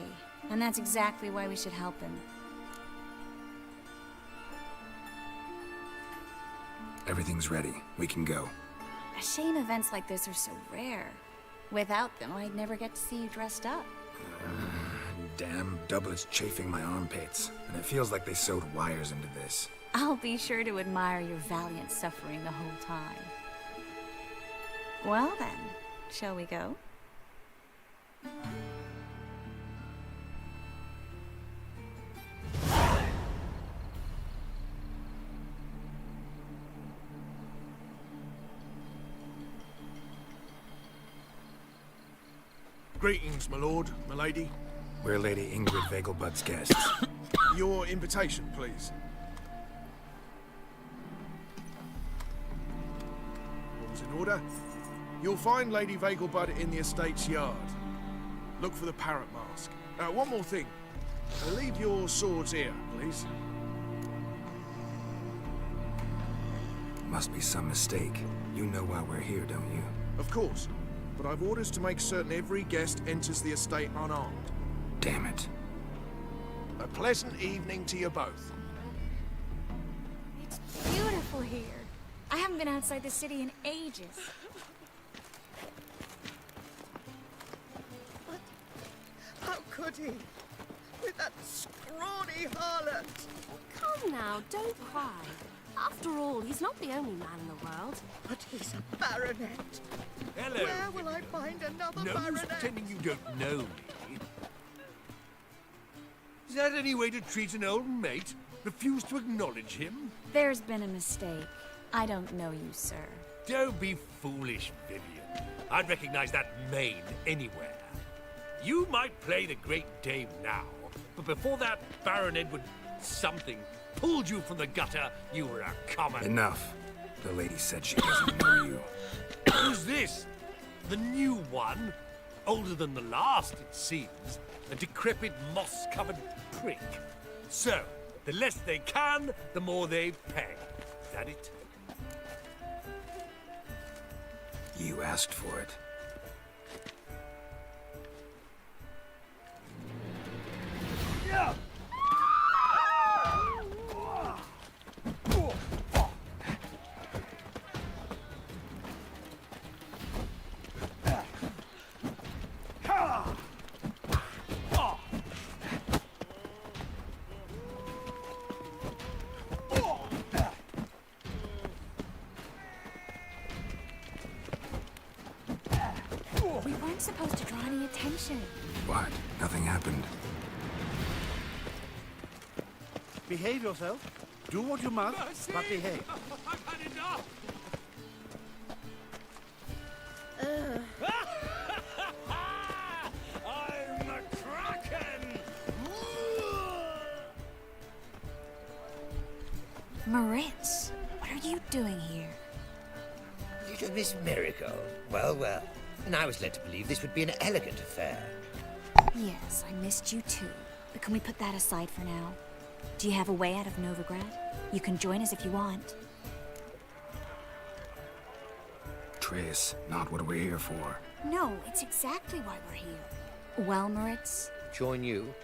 And that's exactly why we should help him. Everything's ready. We can go. A shame events like this are so rare. Without them, I'd never get to see you dressed up. Damn doublets chafing my armpits. And it feels like they sewed wires into this. I'll be sure to admire your valiant suffering the whole time. Well then, shall we go? Greetings, my lord, my lady. We're Lady Ingrid Vegelbud's guests. Your invitation, please. All's in order. You'll find Lady Vegelbud in the estate's yard. Look for the parrot mask. One more thing. Leave your swords here, please. Must be some mistake. You know why we're here, don't you? Of course. But I've orders to make certain every guest enters the estate unarmed. Damn it. A pleasant evening to you both. It's beautiful here. I haven't been outside the city in ages. How could he? With that scrawny harlot! Come now, don't cry. After all, he's not the only man in the world. But he's a baronet. Hello. Where will I find another No use baronet? pretending you don't know me. Is that any way to treat an old mate? Refuse to acknowledge him? There's been a mistake. I don't know you, sir. Don't be foolish, Vivian. I'd recognize that mane anywhere. You might play the Great Dame now, but before that Baron Edward something pulled you from the gutter, you were a common... Enough. The lady said she doesn't know you. Who's this? The new one? Older than the last, it seems. A decrepit, moss-covered prick. So, the less they can, the more they pay. Is that it? You asked for it. Yeah! We weren't supposed to draw any attention. What? Nothing happened. Behave yourself. Do what you must, but behave. I've had enough! I'm the Kraken! Moritz, what are you doing here? Little Miss Marigold. Well, well. And I was led to believe this would be an elegant affair. Yes, I missed you too. But can we put that aside for now? Do you have a way out of Novigrad? You can join us if you want. Triss, not what we're here for. No, it's exactly why we're here. Well, Moritz? Join you?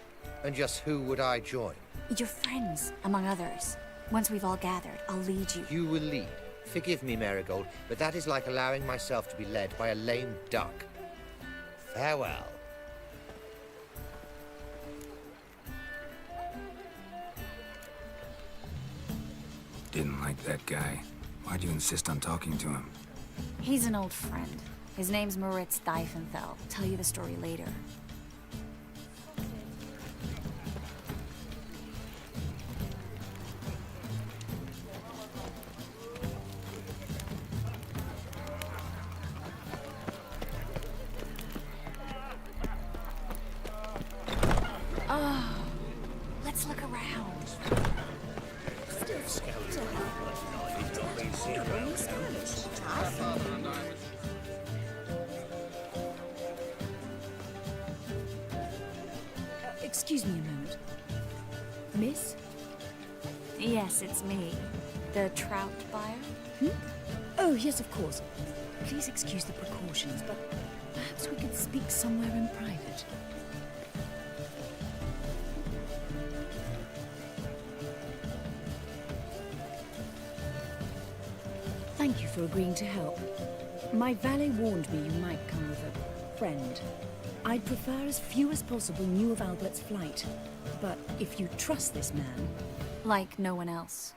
And just who would I join? Your friends, among others. Once we've all gathered, I'll lead you. You will lead. Forgive me, Marigold, but that is like allowing myself to be led by a lame duck. Farewell. Didn't like that guy. Why'd you insist on talking to him? He's an old friend. His name's Moritz Diefenfeld. Tell you the story later. Oh, let's look around. Excuse me a moment. Miss? Yes, it's me. The trout buyer? Hmm? Oh, yes, of course. Please excuse the precautions, but perhaps we could speak somewhere in private. Thank you for agreeing to help. My valet warned me you might come with a friend. I'd prefer as few as possible knew of Albert's flight. But if you trust this man... Like no one else.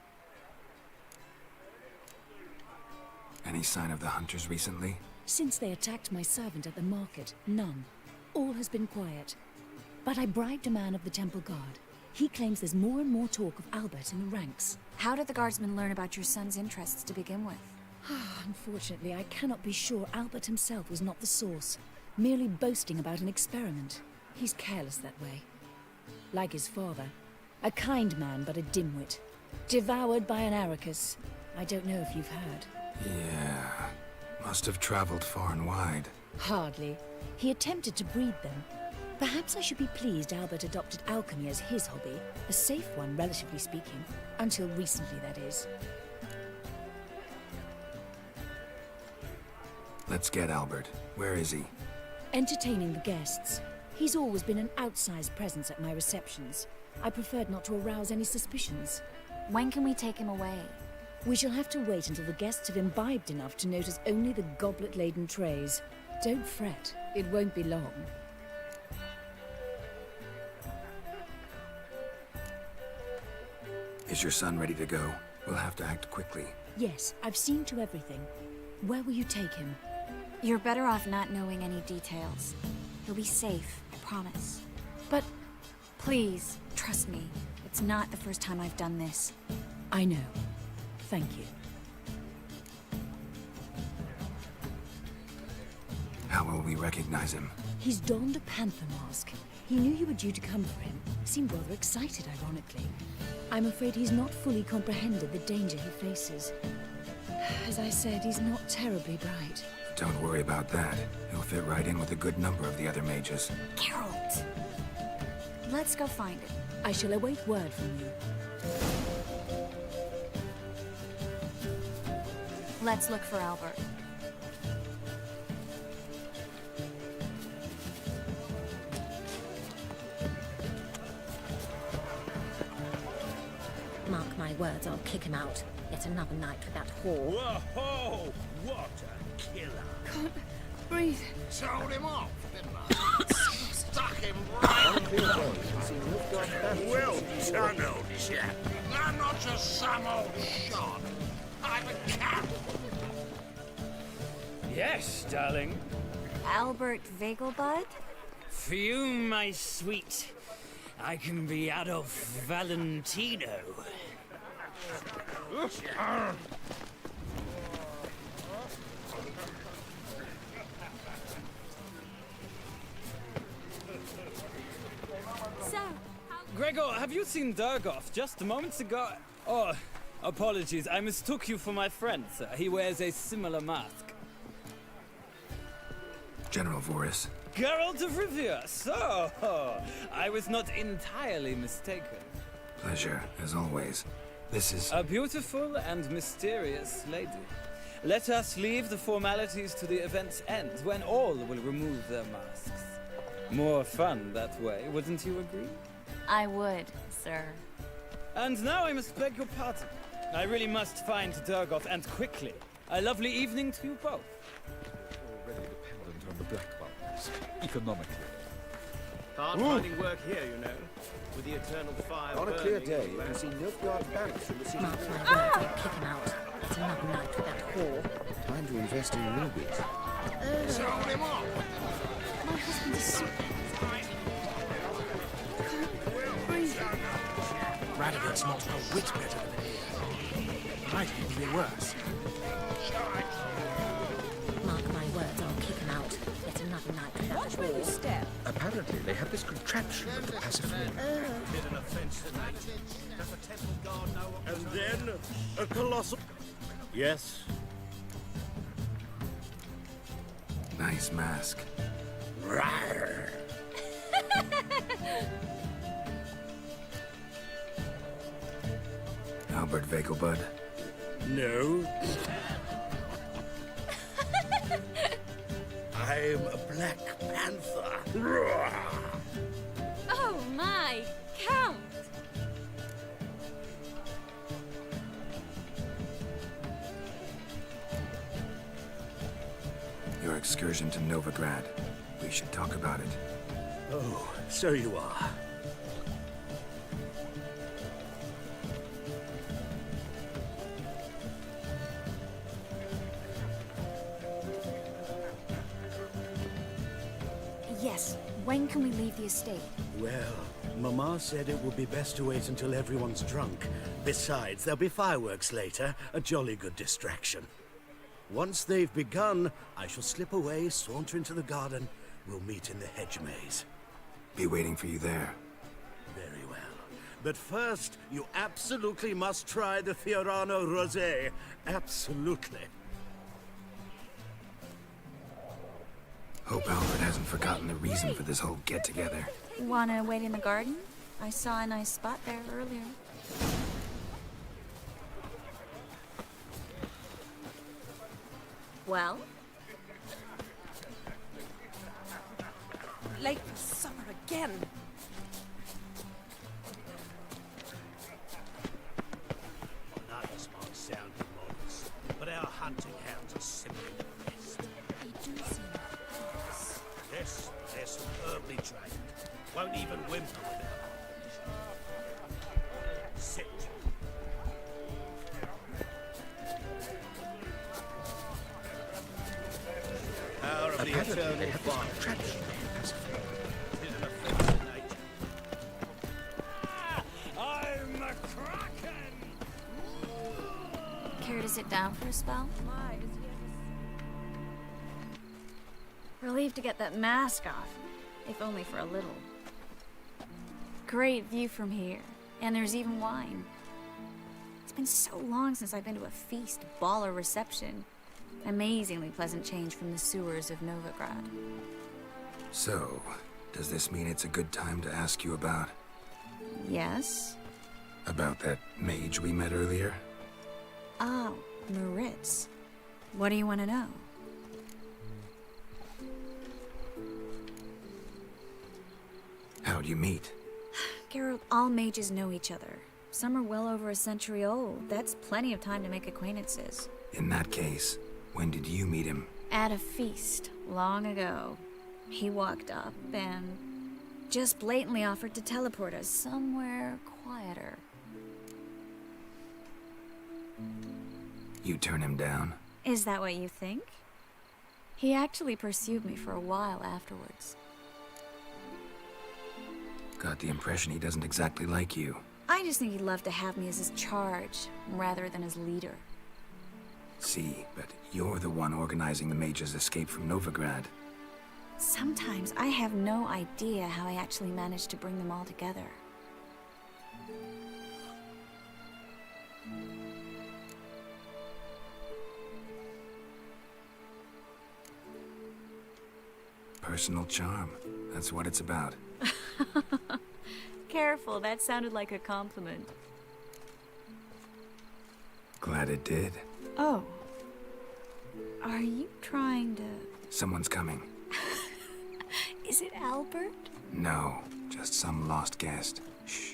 Any sign of the hunters recently? Since they attacked my servant at the market, none. All has been quiet. But I bribed a man of the Temple Guard. He claims there's more and more talk of Albert in the ranks. How did the guardsmen learn about your son's interests to begin with? Unfortunately, I cannot be sure Albert himself was not the source, merely boasting about an experiment. He's careless that way. Like his father. A kind man, but a dimwit. Devoured by an Arrakis. I don't know if you've heard. Yeah. Must have traveled far and wide. Hardly. He attempted to breed them. Perhaps I should be pleased Albert adopted alchemy as his hobby. A safe one, relatively speaking. Until recently, that is. Let's get Albert. Where is he? Entertaining the guests. He's always been an outsized presence at my receptions. I preferred not to arouse any suspicions. When can we take him away? We shall have to wait until the guests have imbibed enough to notice only the goblet-laden trays. Don't fret. It won't be long. Is your son ready to go? We'll have to act quickly. Yes, I've seen to everything. Where will you take him? You're better off not knowing any details. He'll be safe, I promise. But... Please, trust me. It's not the first time I've done this. I know. Thank you. How will we recognize him? He's donned a panther mask. He knew you were due to come for him. Seemed rather excited, ironically. I'm afraid he's not fully comprehended the danger he faces. As I said, he's not terribly bright. Don't worry about that. He'll fit right in with a good number of the other mages. Geralt! Let's go find him. I shall await word from you. Let's look for Albert. Mark my words, I'll kick him out. Yet another night with that whore. Whoa! What a killer! Can't breathe. Told him off, didn't I? Stuck him right. Well done, old chap. I'm not just some old shot. I'm a cat. Yes, darling. Albert Vegelbud? For you, my sweet, I can be Adolf Valentino. Gregor, have you seen Durgoff just moments ago? Oh, Apologies, I mistook you for my friend, sir. He wears a similar mask. General Voris. Geralt of Rivia, so I was not entirely mistaken. Pleasure, as always. This is... A beautiful and mysterious lady. Let us leave the formalities to the event's end, when all will remove their masks. More fun that way, wouldn't you agree? I would, sir. And now I must beg your pardon. I really must find Durgoth, and quickly. A lovely evening to you both. Already dependent on the Black Ones, economically. Hard finding work here, you know. With the eternal fire On a burning clear day, you around. can see Nilfgaard barracks from the city. Mark my words, I'll kick him out. It's another night with that whore. Time to invest in rubies. Sound him up! My husband is so... Radagon's not a whit better than here. Might even be worse. Mark my words, I'll kick him out. It's another night with that Watch where you whore. step. Apparently, they have this contraption of the Pasiflora. Did an offence to nature. Does the temple guard know what And then a colossal. Yes. Nice mask. Rawr. Albert Vegelbud. No. I'm a Black Panther. Rawr. Oh my, Count! Your excursion to Novigrad. We should talk about it. Oh, so you are. Yes, when can we leave the estate? Well, Mama said it would be best to wait until everyone's drunk. Besides, there'll be fireworks later, a jolly good distraction. Once they've begun, I shall slip away, saunter into the garden. We'll meet in the hedge maze. Be waiting for you there. Very well. But first, you absolutely must try the Fiorano Rosé. Absolutely. Hope Albert hasn't forgotten the reason for this whole get-together. Wanna wait in the garden? I saw a nice spot there earlier. Well? Late for supper again. Nuts might sound immodest, but our hunting hounds are simply the best. They do seem nice. Yes, they're superbly trained. Won't even whimper without Sit. Power of the Apparently, they eternal have this fire. contraption of the Pasiflora. Did an offence to nature. I'm a kraken! Care to sit down for a spell? My, does he ever... Relieved to get that mask off, if only for a little. Great view from here, and there's even wine. It's been so long since I've been to a feast, ball, or reception. Amazingly pleasant change from the sewers of Novigrad. So, does this mean it's a good time to ask you about... Yes? about that mage we met earlier? Oh, Maritz. What do you want to know? How'd you meet? Geralt, all mages know each other. Some are well over a century old. That's plenty of time to make acquaintances. In that case, when did you meet him? At a feast, long ago. He walked up and just blatantly offered to teleport us somewhere quieter. You turn him down? Is that what you think? He actually pursued me for a while afterwards. Got the impression he doesn't exactly like you. I just think he'd love to have me as his charge, rather than his leader. See, but you're the one organizing the mage's escape from Novigrad. Sometimes I have no idea how I actually managed to bring them all together. Personal charm. That's what it's about. Careful, that sounded like a compliment. Glad it did. Oh. Are you trying to... Someone's coming. Is it Albert? No, just some lost guest. Shh.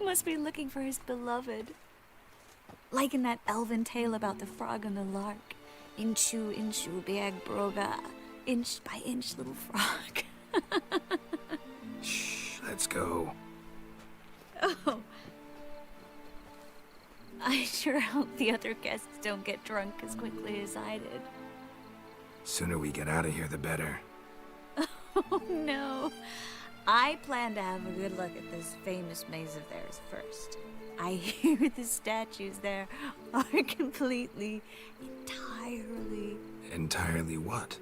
Must be looking for his beloved. Like in that elven tale about the frog and the lark. Inchu, inchu, biag broga. Inch by inch, little frog. Shh, let's go. Oh. I sure hope the other guests don't get drunk as quickly as I did. Sooner we get out of here, the better. Oh no. I plan to have a good look at this famous maze of theirs first. I hear the statues there are completely, entirely... Entirely what?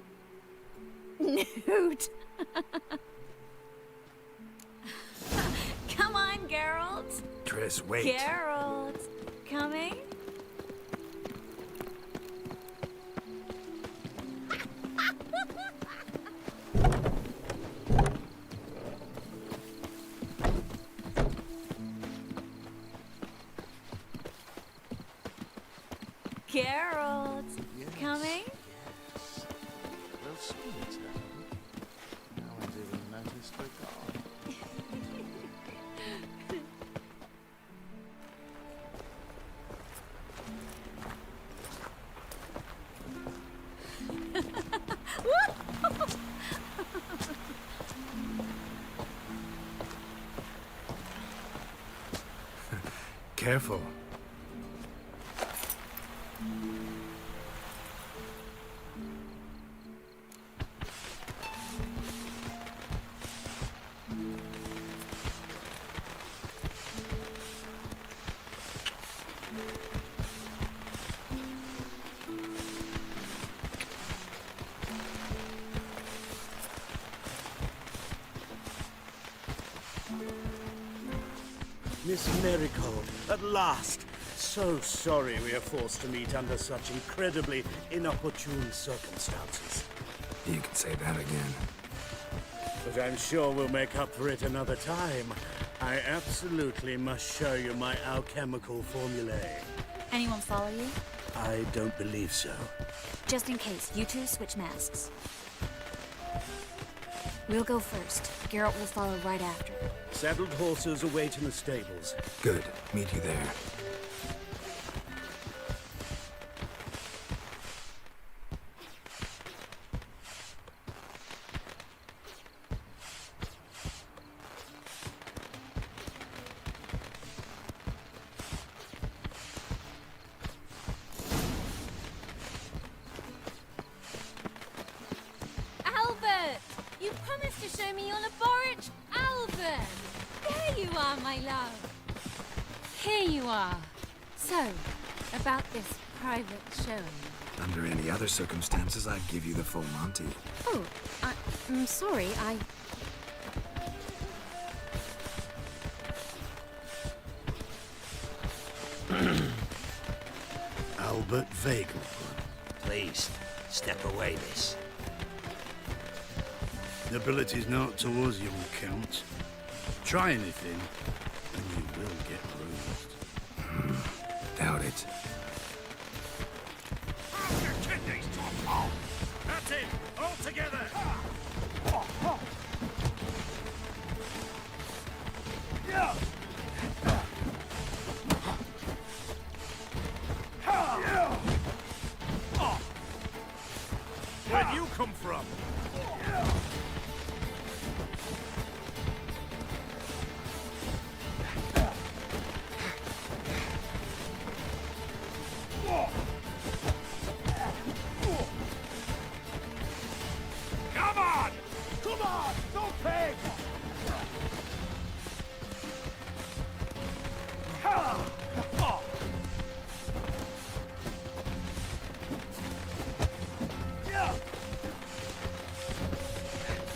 nude. Come on, Geralt. Triss, wait. Geralt, coming? Geralt, coming? Well, sweet. Now I didn't notice we're gone. Careful. Miss Marigold, at last! So sorry we are forced to meet under such incredibly inopportune circumstances. You can say that again. But I'm sure we'll make up for it another time. I absolutely must show you my alchemical formulae. Anyone follow you? I don't believe so. Just in case, you two switch masks. We'll go first. Geralt will follow right after. Saddled horses await in the stables. Good. Meet you there. Albert! You promised to show me your laboratory. Albert! There you are, my love. Here you are. So, about this private showing. Under any other circumstances, I'd give you the full Monty. Oh, I'm sorry, Albert Vegelbud. Please, step away, miss. Nobility's not towards young Count. Try anything, and you will get bruised. Doubt it. Kidneys to a pulp! That's it! All together! Where'd you come from? Come on! Come on! Don't pay!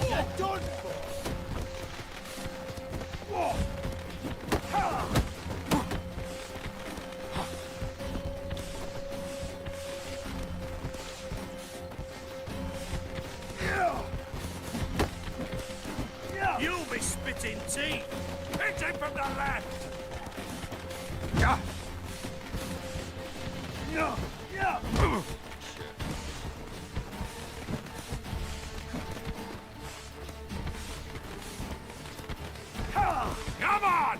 You're done for! spitting teeth! Hit him from the left! Yeah. Yeah! Yeah! Come on!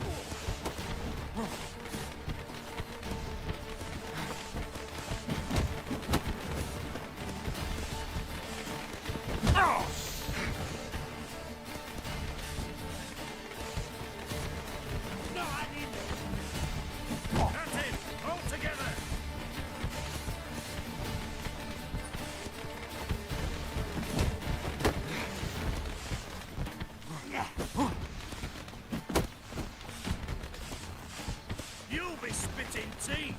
That's it! All together! You'll be spitting teeth!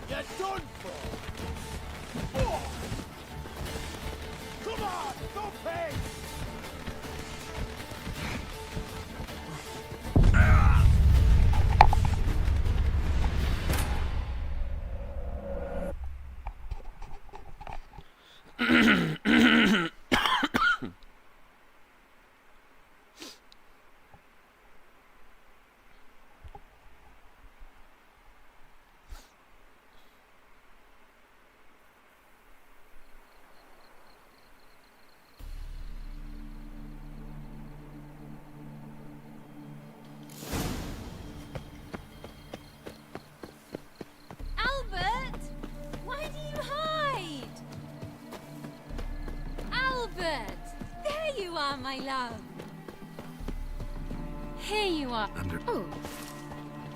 You're done for! Come on, don't pay! Albert! Why do you hide? Albert! There you are, my love. Here you are. Oh,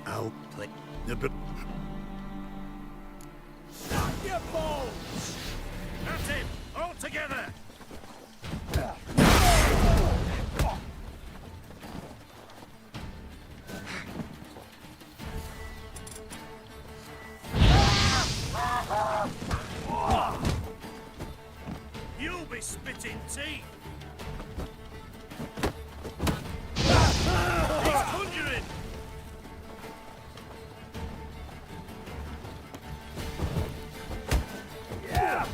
I'll play. Stop your balls! That's it! All together! You'll be spitting teeth! He's conjuring! Yeah!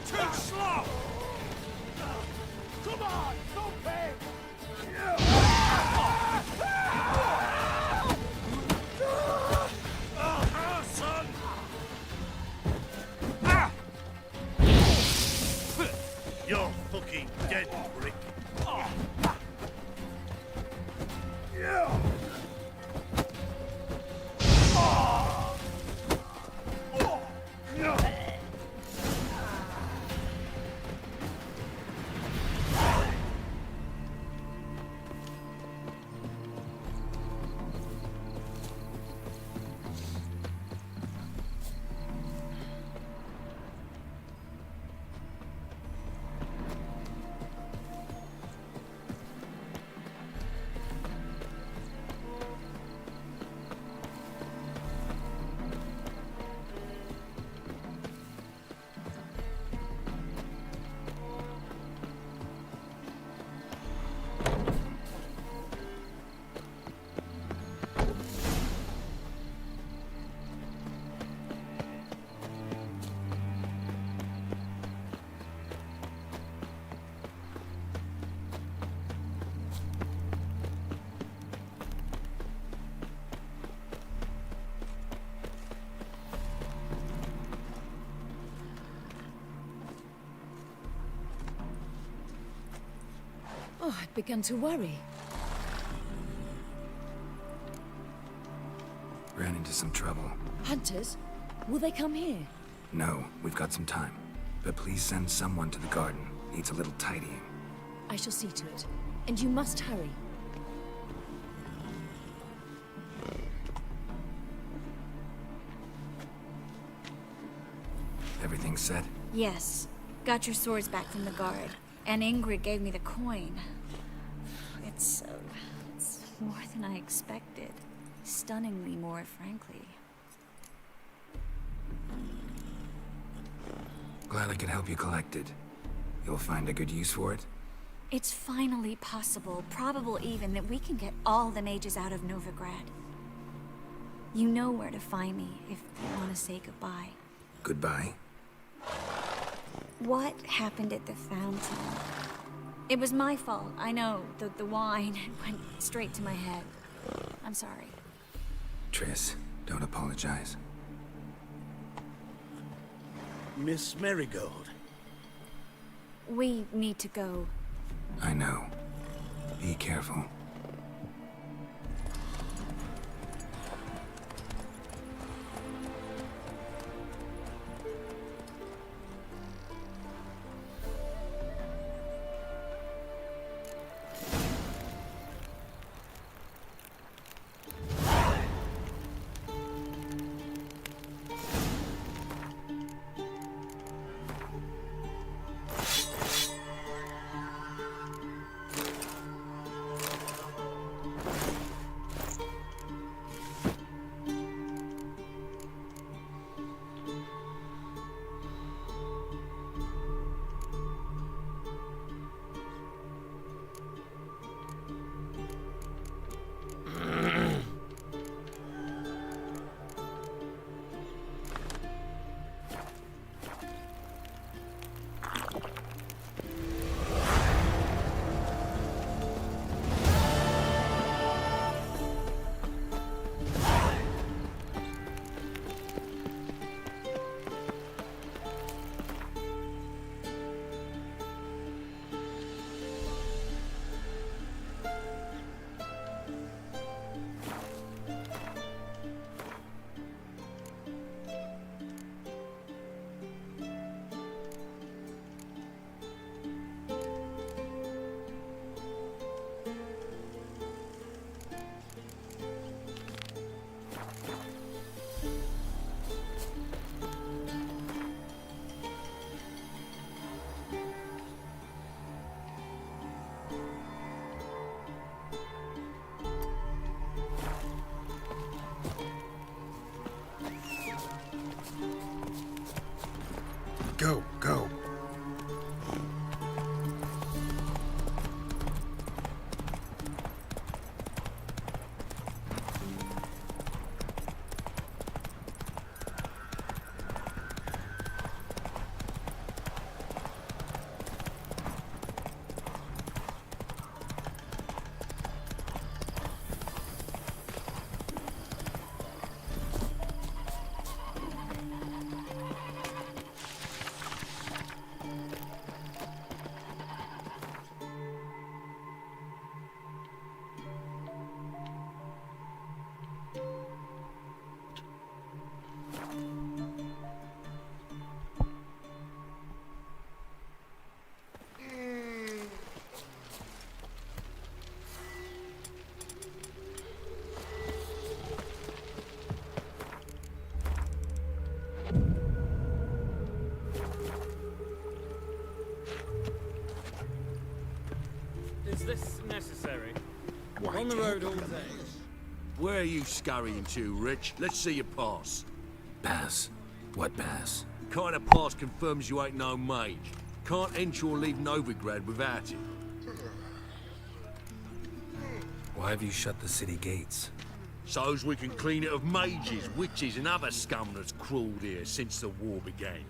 Too slow! Come on, don't pay! Oh, son! Ah! You're fucking dead, prick. Yeah! Oh, I'd begun to worry. Ran into some trouble. Hunters? Will they come here? No, we've got some time. But please send someone to the garden. Needs a little tidying. I shall see to it. And you must hurry. Everything set? yes. Got your swords back from the guard. And Ingrid gave me the coin. It's more than I expected. Stunningly more, frankly. Glad I could help you collect it. You'll find a good use for it? It's finally possible, probable even, that we can get all the mages out of Novigrad. You know where to find me if you want to say goodbye. Goodbye. What happened at the fountain? It was my fault, I know. The wine went straight to my head. I'm sorry. Triss, don't apologize. Miss Marigold. We need to go. I know. Be careful. Go, go. Is this necessary? On the road all day. Where are you scurrying to, Rich? Let's see your pass. Pass? What pass? Kind of pass confirms you ain't no mage. Can't enter or leave Novigrad without it. Why have you shut the city gates? So's we can clean it of mages, witches and other scum that's crawled here since the war began.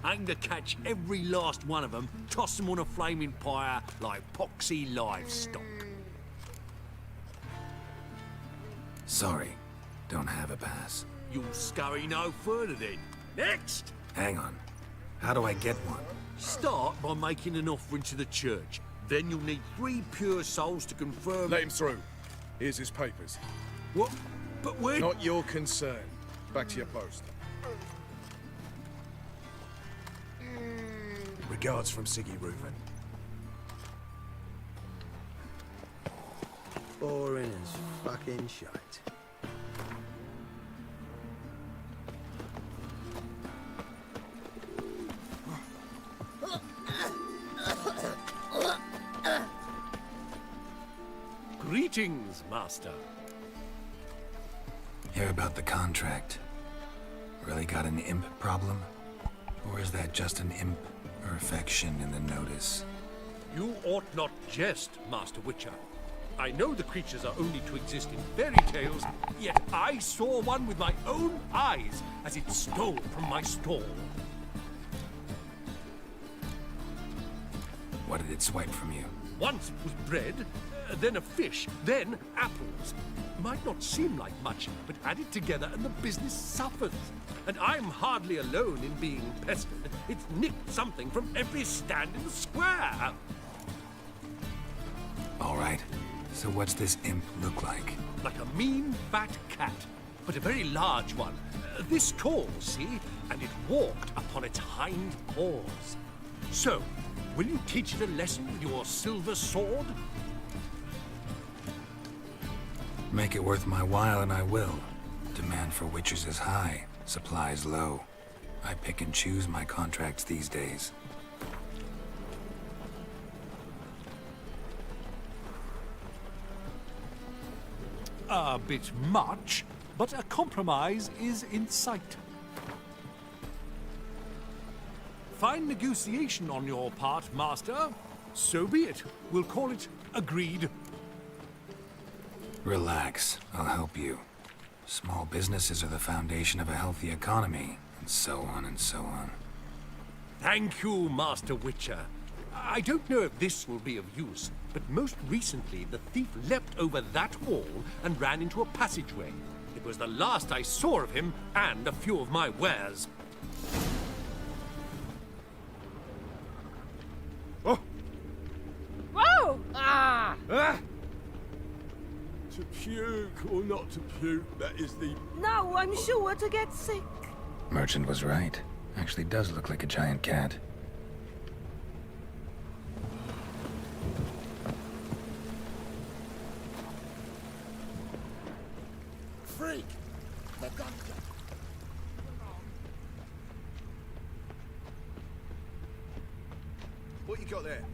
Aim to catch every last one of them, toss them on a flaming pyre like poxy livestock. Sorry, don't have a pass. You'll scurry no further then. Next! Hang on. How do I get one? Start by making an offering to the church. Then you'll need 3 pure souls to confirm... Let him through. Here's his papers. What? But where... Not your concern. Back to your post. Regards from Siggy Reuven. Boring as fucking shite. Greetings, Master. Hear about the contract. Really got an imp problem? Or is that just an imp perfection in the notice? You ought not jest, Master Witcher. I know the creatures are only to exist in fairy tales, yet I saw one with my own eyes as it stole from my stall. What did it swipe from you? Once it was bread, then a fish, then apples. Might not seem like much, but add it together and the business suffers. And I'm hardly alone in being pestered. It's nicked something from every stand in the square. All right. So what's this imp look like? Like a mean, fat cat, but a very large one. This tall, see? And it walked upon its hind paws. So, will you teach it a lesson with your silver sword? Make it worth my while and I will. Demand for witchers is high, supplies low. I pick and choose my contracts these days. A bit much, but a compromise is in sight. Fine negotiation on your part, Master. So be it. We'll call it agreed. Relax, I'll help you. Small businesses are the foundation of a healthy economy, and so on and so on. Thank you, Master Witcher. I don't know if this will be of use, but most recently the thief leapt over that wall and ran into a passageway. It was the last I saw of him and a few of my wares. Oh! Whoa! Ah! To puke or not to puke, that is the... No, I'm sure to get sick. Merchant was right. Actually does look like a giant cat. Freak! They've got... What you got there?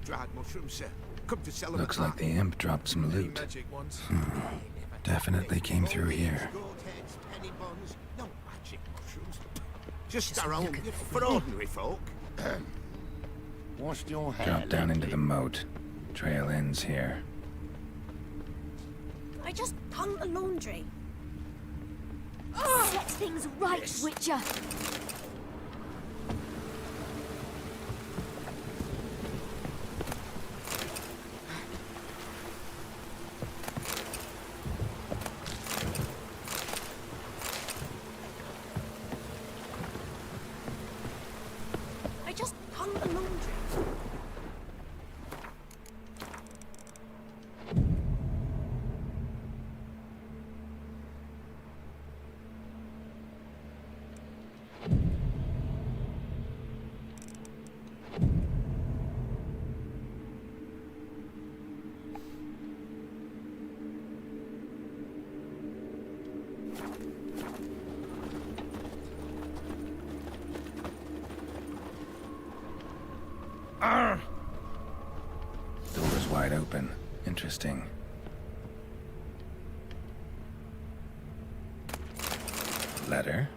Dried mushrooms, sir. Come to sell them. Looks like the imp dropped some loot. Magic ones. Definitely came through here. Penny buns. No magic mushrooms. Just our own, for ordinary folk. Wash your hair. Drop down into the moat. Trail ends here. I just hung the laundry. Set things right, Witcher. I just hung the laundry. Door's wide open. Interesting. Letter?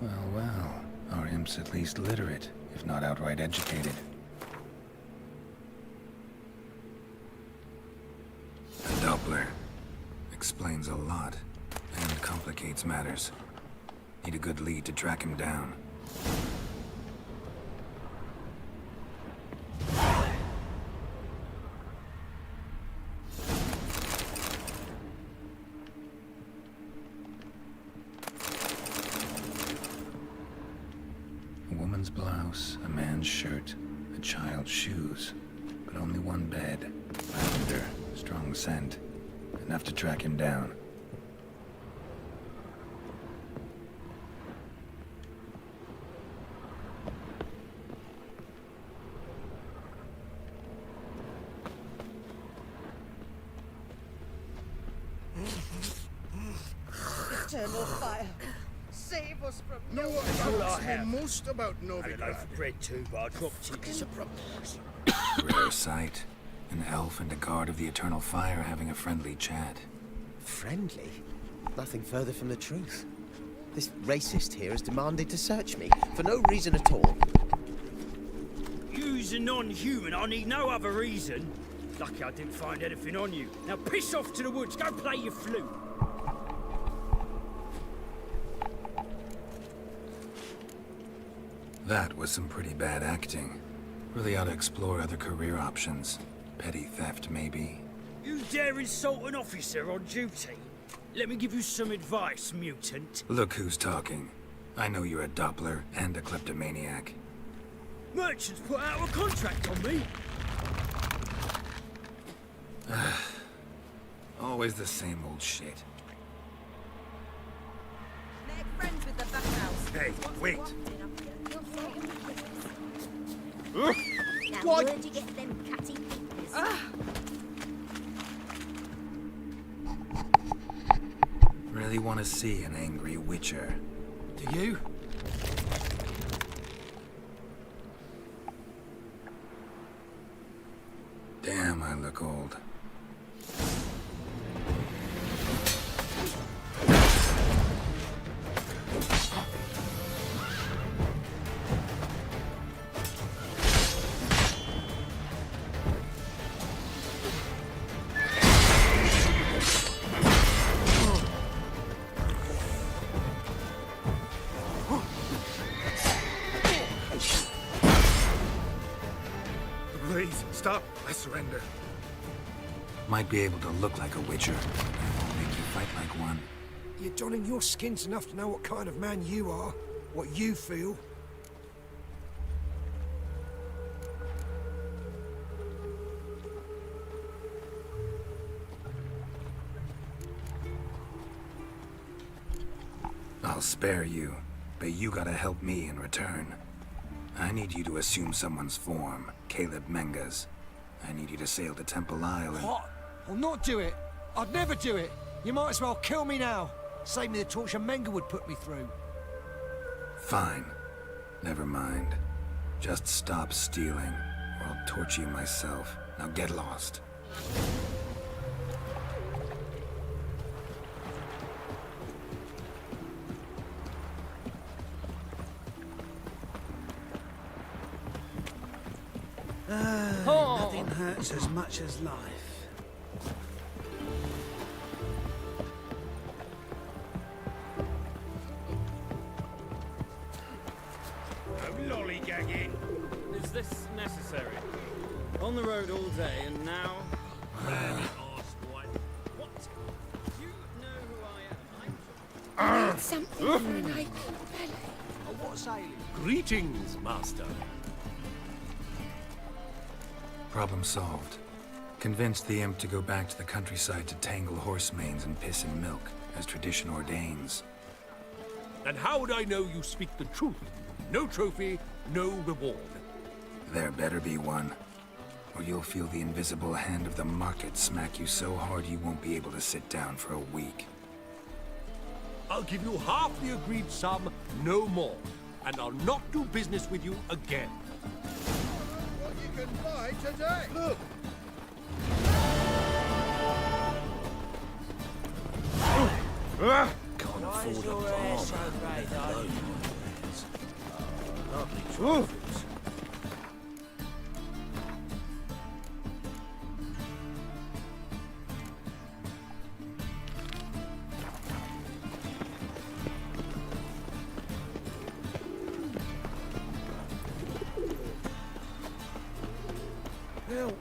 Well, well. Our imp's at least literate, if not outright educated. A Doppler. Explains a lot, and complicates matters. Need a good lead to track him down. A woman's blouse, a man's shirt, a child's shoes, but only one bed. Lavender, strong scent, enough to track him down. Eternal fire. Save us from No, most about A Novigrad. loaf of bread too, but I dropped it as a propose. Rare sight. An elf and a guard of the Eternal Fire having a friendly chat. Friendly? Nothing further from the truth. This racist here has demanded to search me, for no reason at all. You you's a non-human, I need no other reason. Lucky I didn't find anything on you. Now piss off to the woods, go play your flute. That was some pretty bad acting. Really ought to explore other career options. Petty theft, maybe. You dare insult an officer on duty? Let me give you some advice, mutant. Look who's talking. I know you're a Doppler and a kleptomaniac. Merchants put out a contract on me. Always the same old shit. Make friends with the backhouse. Hey, wait. Now, What? where'd you get them catty fingers? Really want to see an angry Witcher. Do you? Damn, I look old. Please, stop. I surrender. Might be able to look like a Witcher. Won't make you fight like one. You're donning your skins enough to know what kind of man you are, what you feel. I'll spare you, but you gotta help me in return. I need you to assume someone's form, Caleb Menges. I need you to sail to Temple Isle and... What? I'll not do it. I'd never do it. You might as well kill me now. Save me the torture Menga would put me through. Fine. Never mind. Just stop stealing, or I'll torture you myself. Now get lost. Nothing hurts as much as life. No lollygagging. Is this necessary? On the road all day, and now... What? You know who I am. Something for an ache belly. What's ailing? Greetings, Master. Problem solved. Convinced the imp to go back to the countryside to tangle horse manes and piss in milk, as tradition ordains. And how would I know you speak the truth? No trophy, no reward. There better be one. Or you'll feel the invisible hand of the market smack you so hard you won't be able to sit down for a week. I'll give you half the agreed sum, no more. And I'll not do business with you again. What you can buy today. Look. Can't afford a barber. Lovely trophies.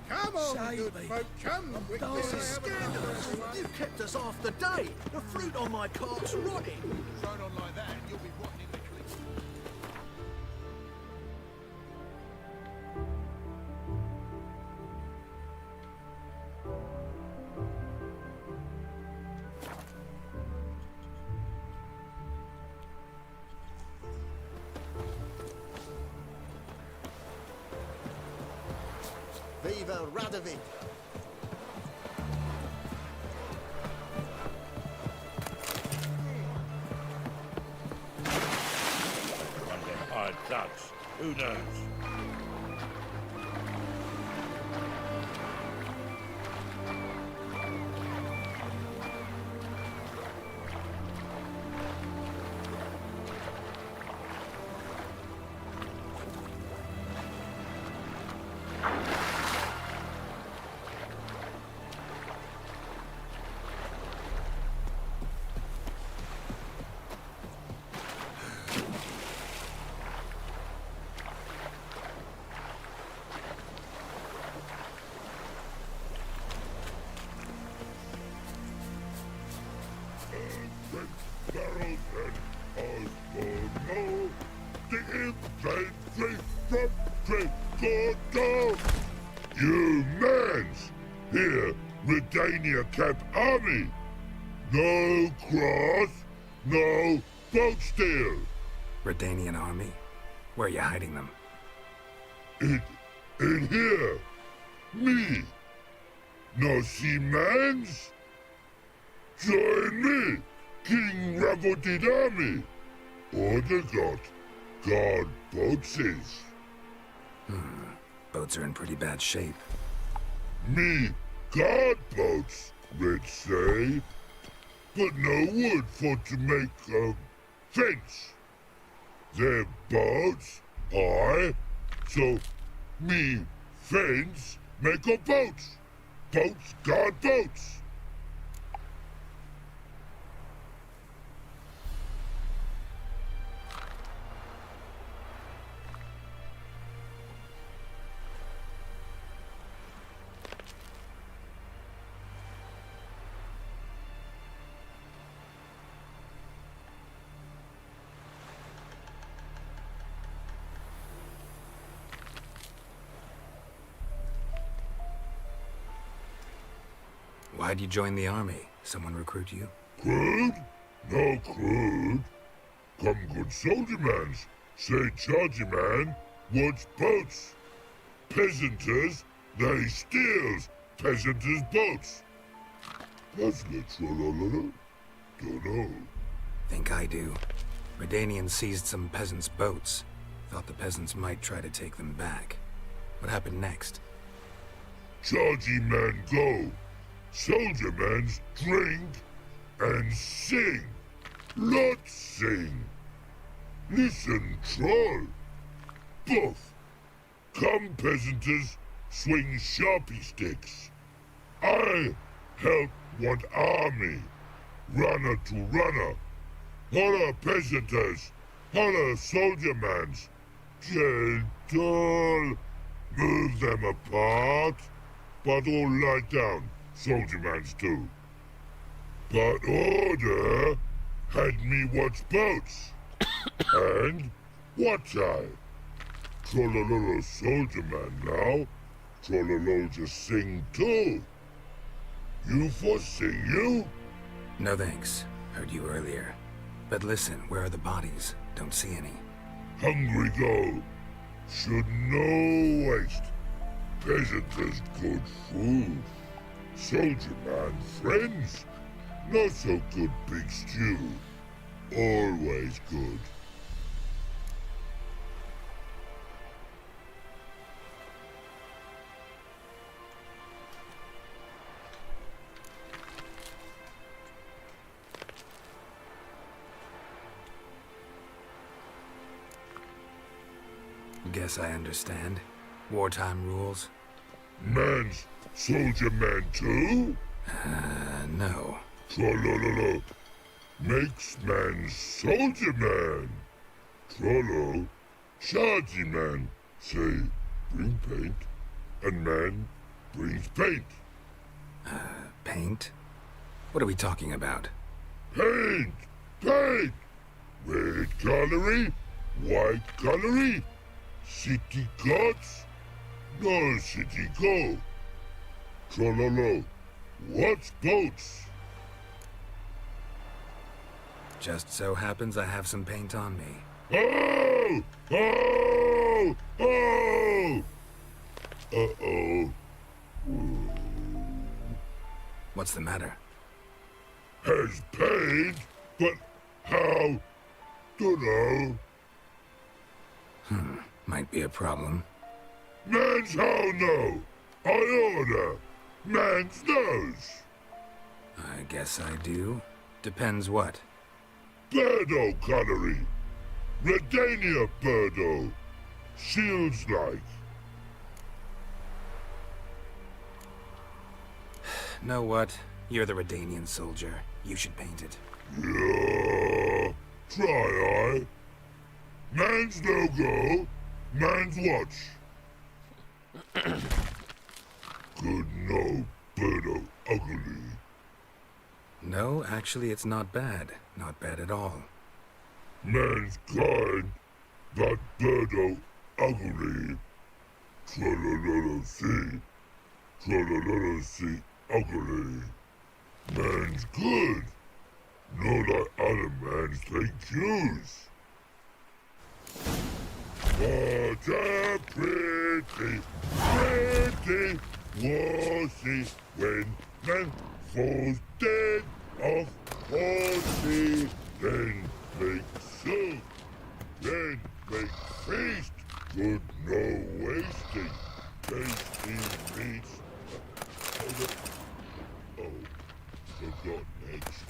Come on, good folk, come. This is scandalous. You've kept us half the day. The fruit on my cart's rotting. Thrown on like that, and you'll be rotting in the creek. Viva Radovid! One of them hired thugs. Who knows? straight from Tricordon. You mans! Here, Redania Camp Army! No cross, no boat steal! Redanian army? Where are you hiding them? In here! Me! No see mans? Join me, King Ravodid Army! Order God boats is. Boats are in pretty bad shape. Me guard boats, Red say. But no wood for to make a fence. Their boats, so me fence make a boats. Boats guard boats. Why'd you join the army? Someone recruit you? Crude? No crude. Come good soldier mans. Say chargy man wants boats. Peasanters, they steals peasanters' boats. That's literal. Dunno. Think I do. Redanians seized some peasants' boats. Thought the peasants might try to take them back. What happened next? Chargy man go. Soldier mans drink and sing. Lot sing. Listen, troll. Buff. Come, peasanters, swing sharpie sticks. I help one army. Runner to runner. Holla, peasanters. Holla, soldier mans. Gentle. Move them apart. But all lie down. Soldier mans do. But order had me watch boats. And watch I. Trollololo soldier man now. Trollolo just sing too. You for sing you? No thanks. Heard you earlier. But listen, where are the bodies? Don't see any. Hungry go. Should no waste. Peasanters good food. Soldier man friends. Not so good big stew. Always good. Guess I understand. Wartime rules? Man's soldier man too? No. Trollololo. Makes man soldier man. Trollo. Chargy man. Say, bring paint. And man brings paint. Paint? What are we talking about? Paint! Paint! Red colory, white colory. City gods? No city go. Trollolo. What's boats? Just so happens I have some paint on me. Oh! Oh! Oh! Uh-oh. What's the matter? Has paint, but how? Dunno. Might be a problem. Man's how no? I order. Man's knows. I guess I do. Depends what. Birdo colory. Redania Birdo. Shields like. Know what? You're the Redanian soldier. You should paint it. Yeah. Try I. Man's no go. Man's watch. Good no, Birdo ugly. No, actually it's not bad. Not bad at all. Man's kind, but Birdo ugly. Tra-la-la-la-see. Tra-la-la-la-see ugly. Man's good. Not like other mans take Jews. What a pretty, pretty was he when man falls dead off horsey. Then make soup, then make feast. Good no wasting, tasty meats. Oh, forgot next.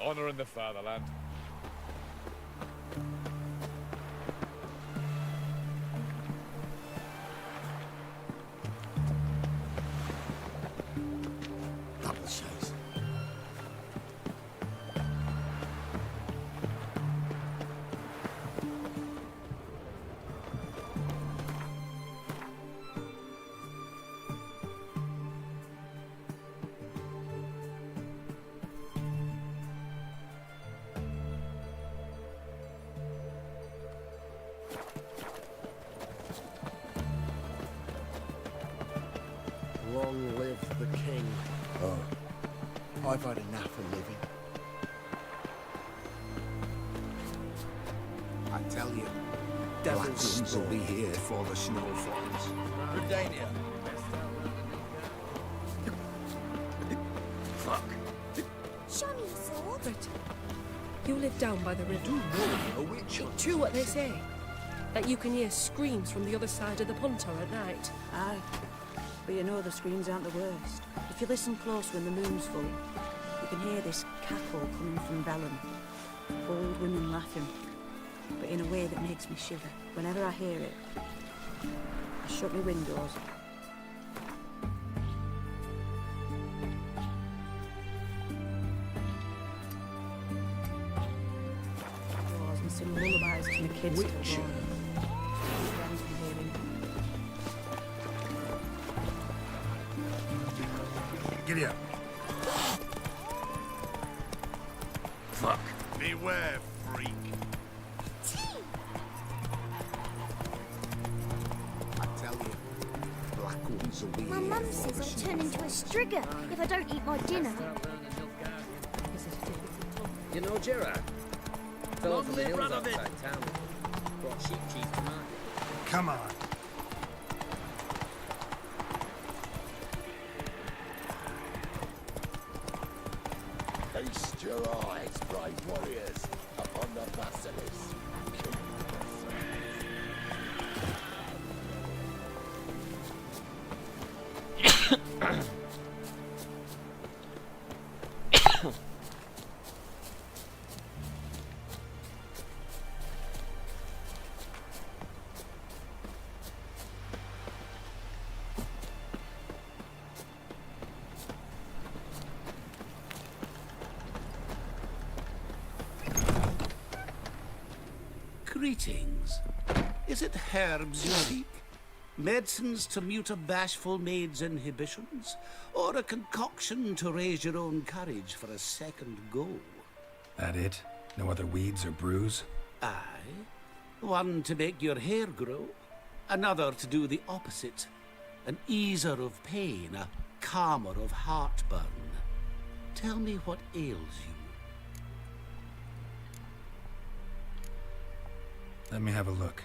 Honor in the fatherland. Double chase. Long live the king. Oh, I've had enough of living. I tell you, Blackwood's will be here before the snow flies. Redania. Fuck. Show me your sword. Right. You live down by the river. Do know a witch hunt. True what they say. That you can hear screams from the other side of the punter at night. Aye. But you know the screams aren't the worst. If you listen close when the moon's full, you can hear this cackle coming from Vellum. Old women laughing, but in a way that makes me shiver. Whenever I hear it, I shut my windows. And sing lullabies to my kids till dawn. Friends can hear him. Giddy up. Fuck. Beware, freak. I tell you, Blackwood's will be My here mum before says the I'll snow turn into a strigger if I don't eat my dinner. You know Gerard? Fellow from the hills outside town. Brought sheep cheese to market. Come on. Feast your eyes, brave warriors, upon the basilisk. Greetings. Is it herbs you seek? Medicines to mute a bashful maid's inhibitions? Or a concoction to raise your own courage for a second go? That it? No other weeds or brews? Aye. One to make your hair grow, another to do the opposite. An easer of pain, a calmer of heartburn. Tell me what ails you. Let me have a look.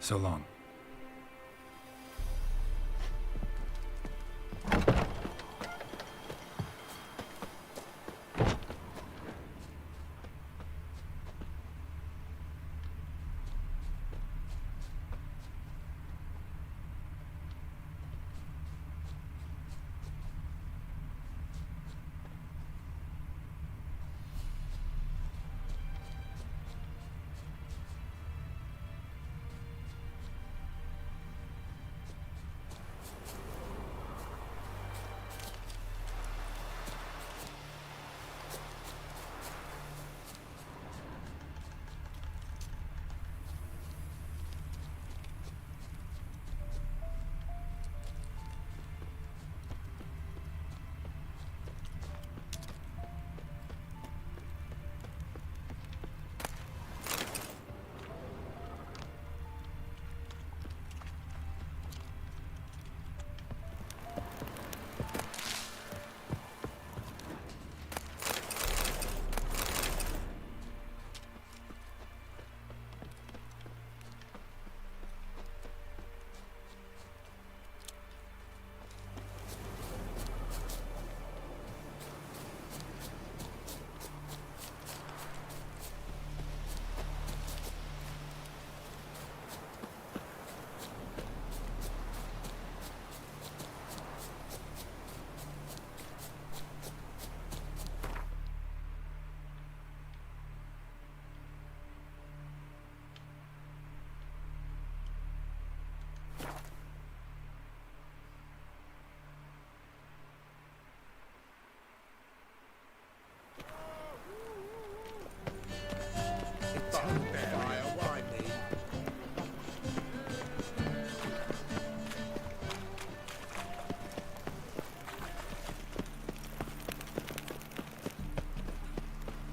So long.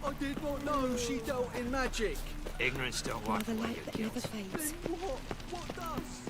I did not know she dealt in magic. Ignorance don't wipe Another away light your that never guilt. fades. Then what does?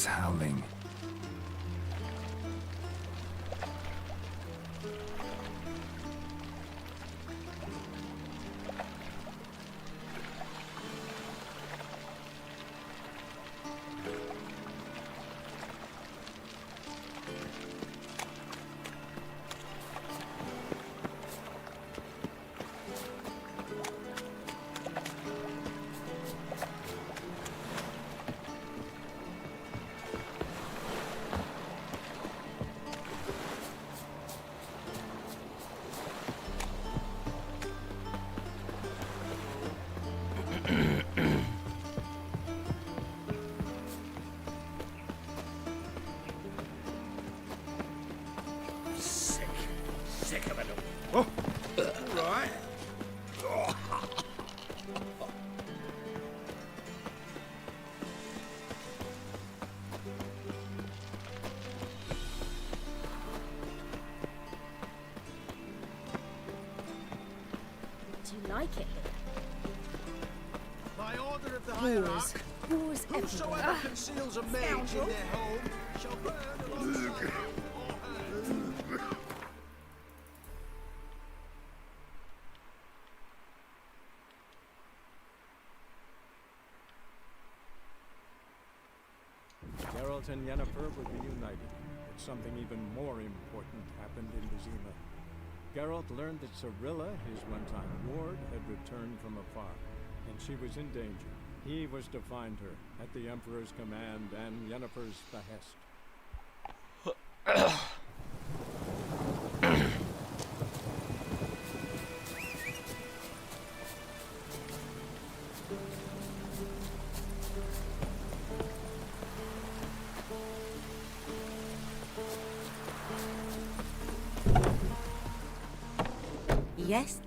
this howling? Sick of it all. All right. Do you like it? By order of the Wars. hierarch, Wars whosoever everywhere. conceals a mage in Scoundrel. their home shall burn alongside him or her. Geralt and Yennefer were reunited, but something even more important happened in Vizima. Geralt learned that Cirilla, his one-time ward, had returned from afar, and she was in danger. He was to find her, at the Emperor's command and Yennefer's behest. Yes?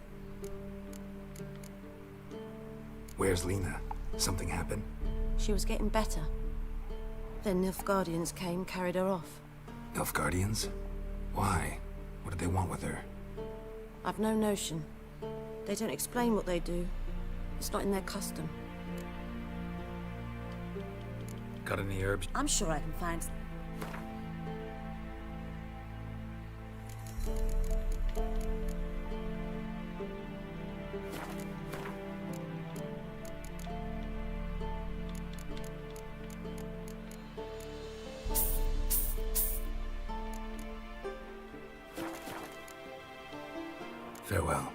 Where's Lena? Something happened? She was getting better. Then Nilfgaardians came, carried her off. Nilfgaardians? Why? What did they want with her? I've no notion. They don't explain what they do. It's not in their custom. Got any herbs? I'm sure I can find... Farewell.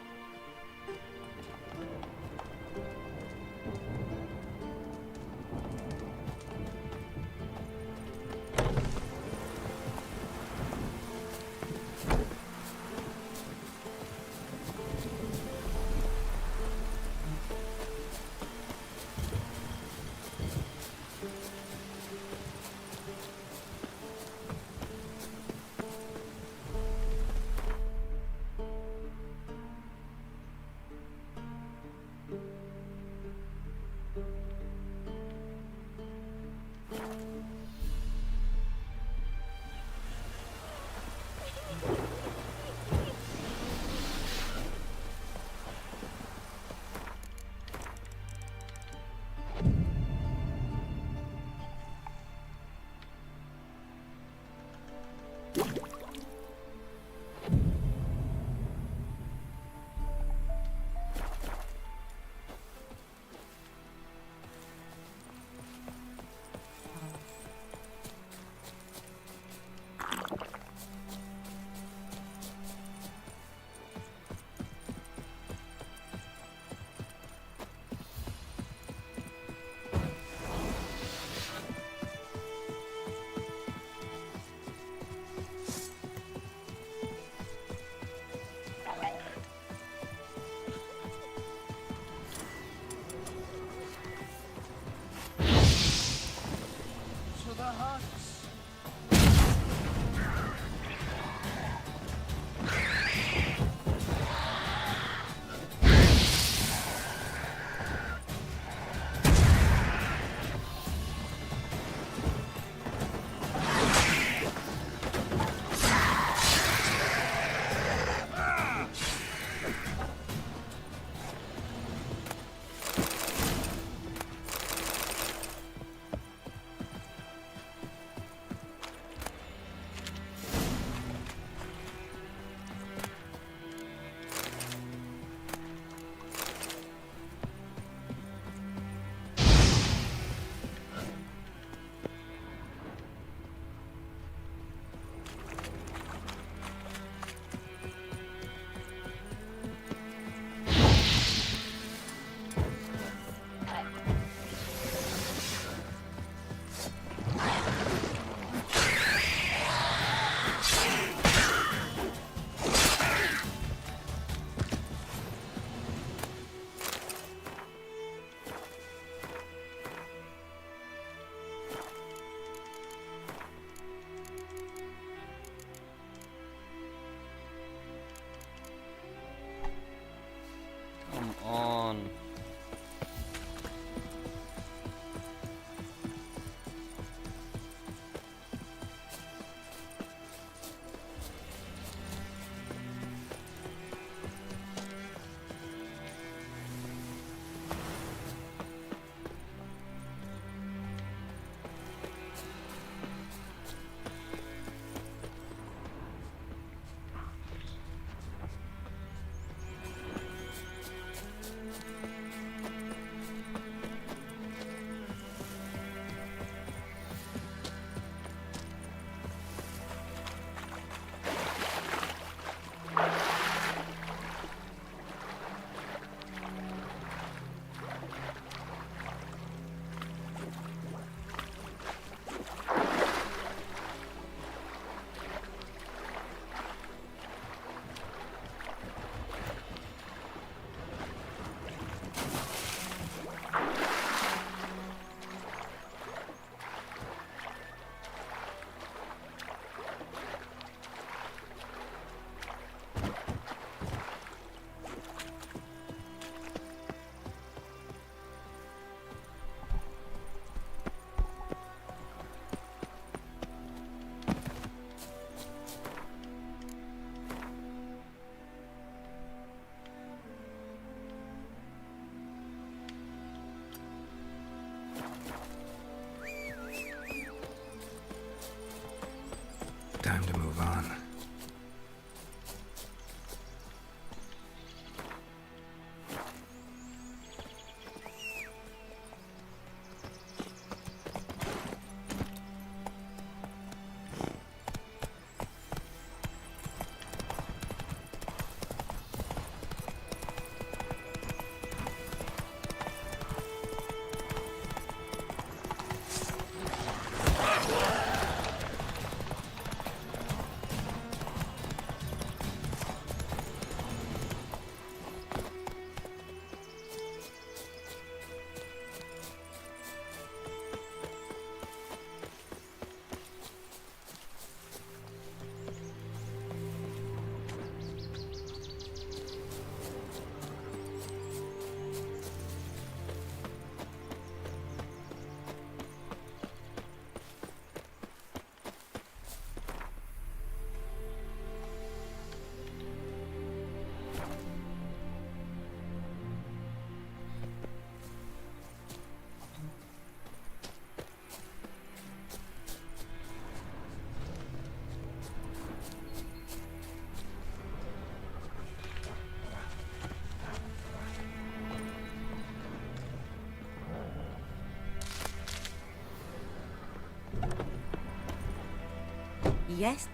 Yes?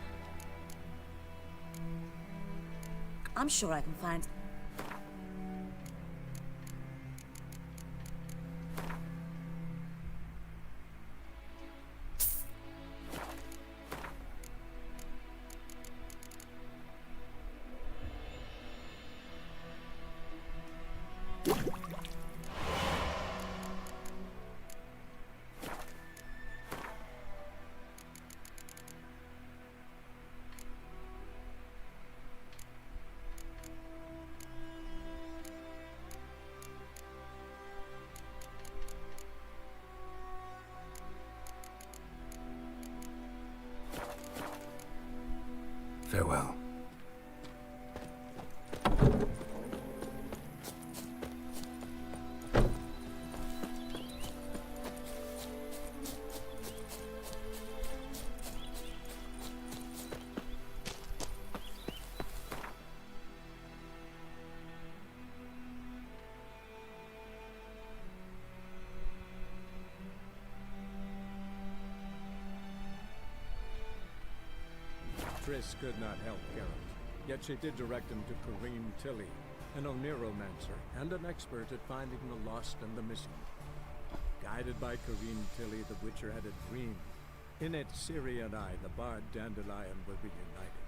I'm sure I can find... Farewell. Triss could not help Geralt, yet she did direct him to Corrine Tilly, an Oneiromancer and an expert at finding the lost and the missing. Guided by Corrine Tilly, the Witcher had a dream. In it, Ciri and I, the bard Dandelion, were reunited.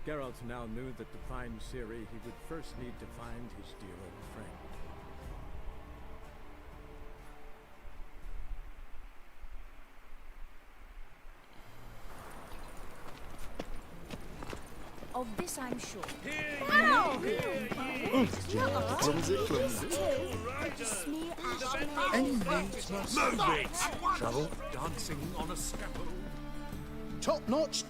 Geralt now knew that to find Ciri, he would first need to find his dear old friend. Of this I'm sure. Move it! Trouble dancing on a scaffold. Top notch.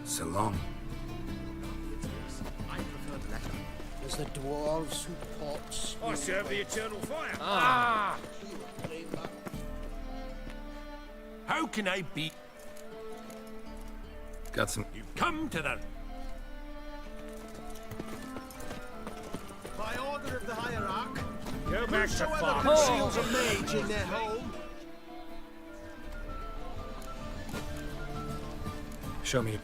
So long. I prefer the latter. There's the dwarves who pots. I serve the eternal fire. How can I be? Got some. You come to the. By order of the hierarch, Go back to whosoever farm. conceals a mage in their home. Show me.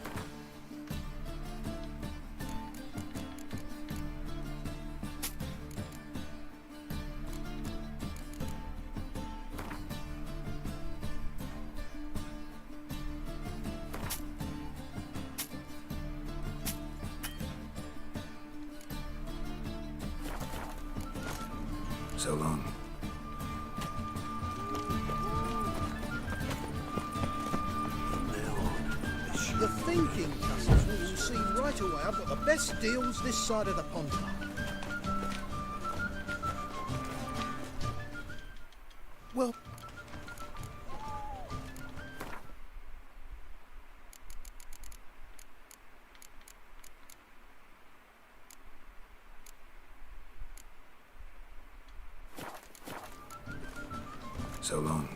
So long. The thinking customers will see right away I've got the best deals this side of the pond. Well, So long.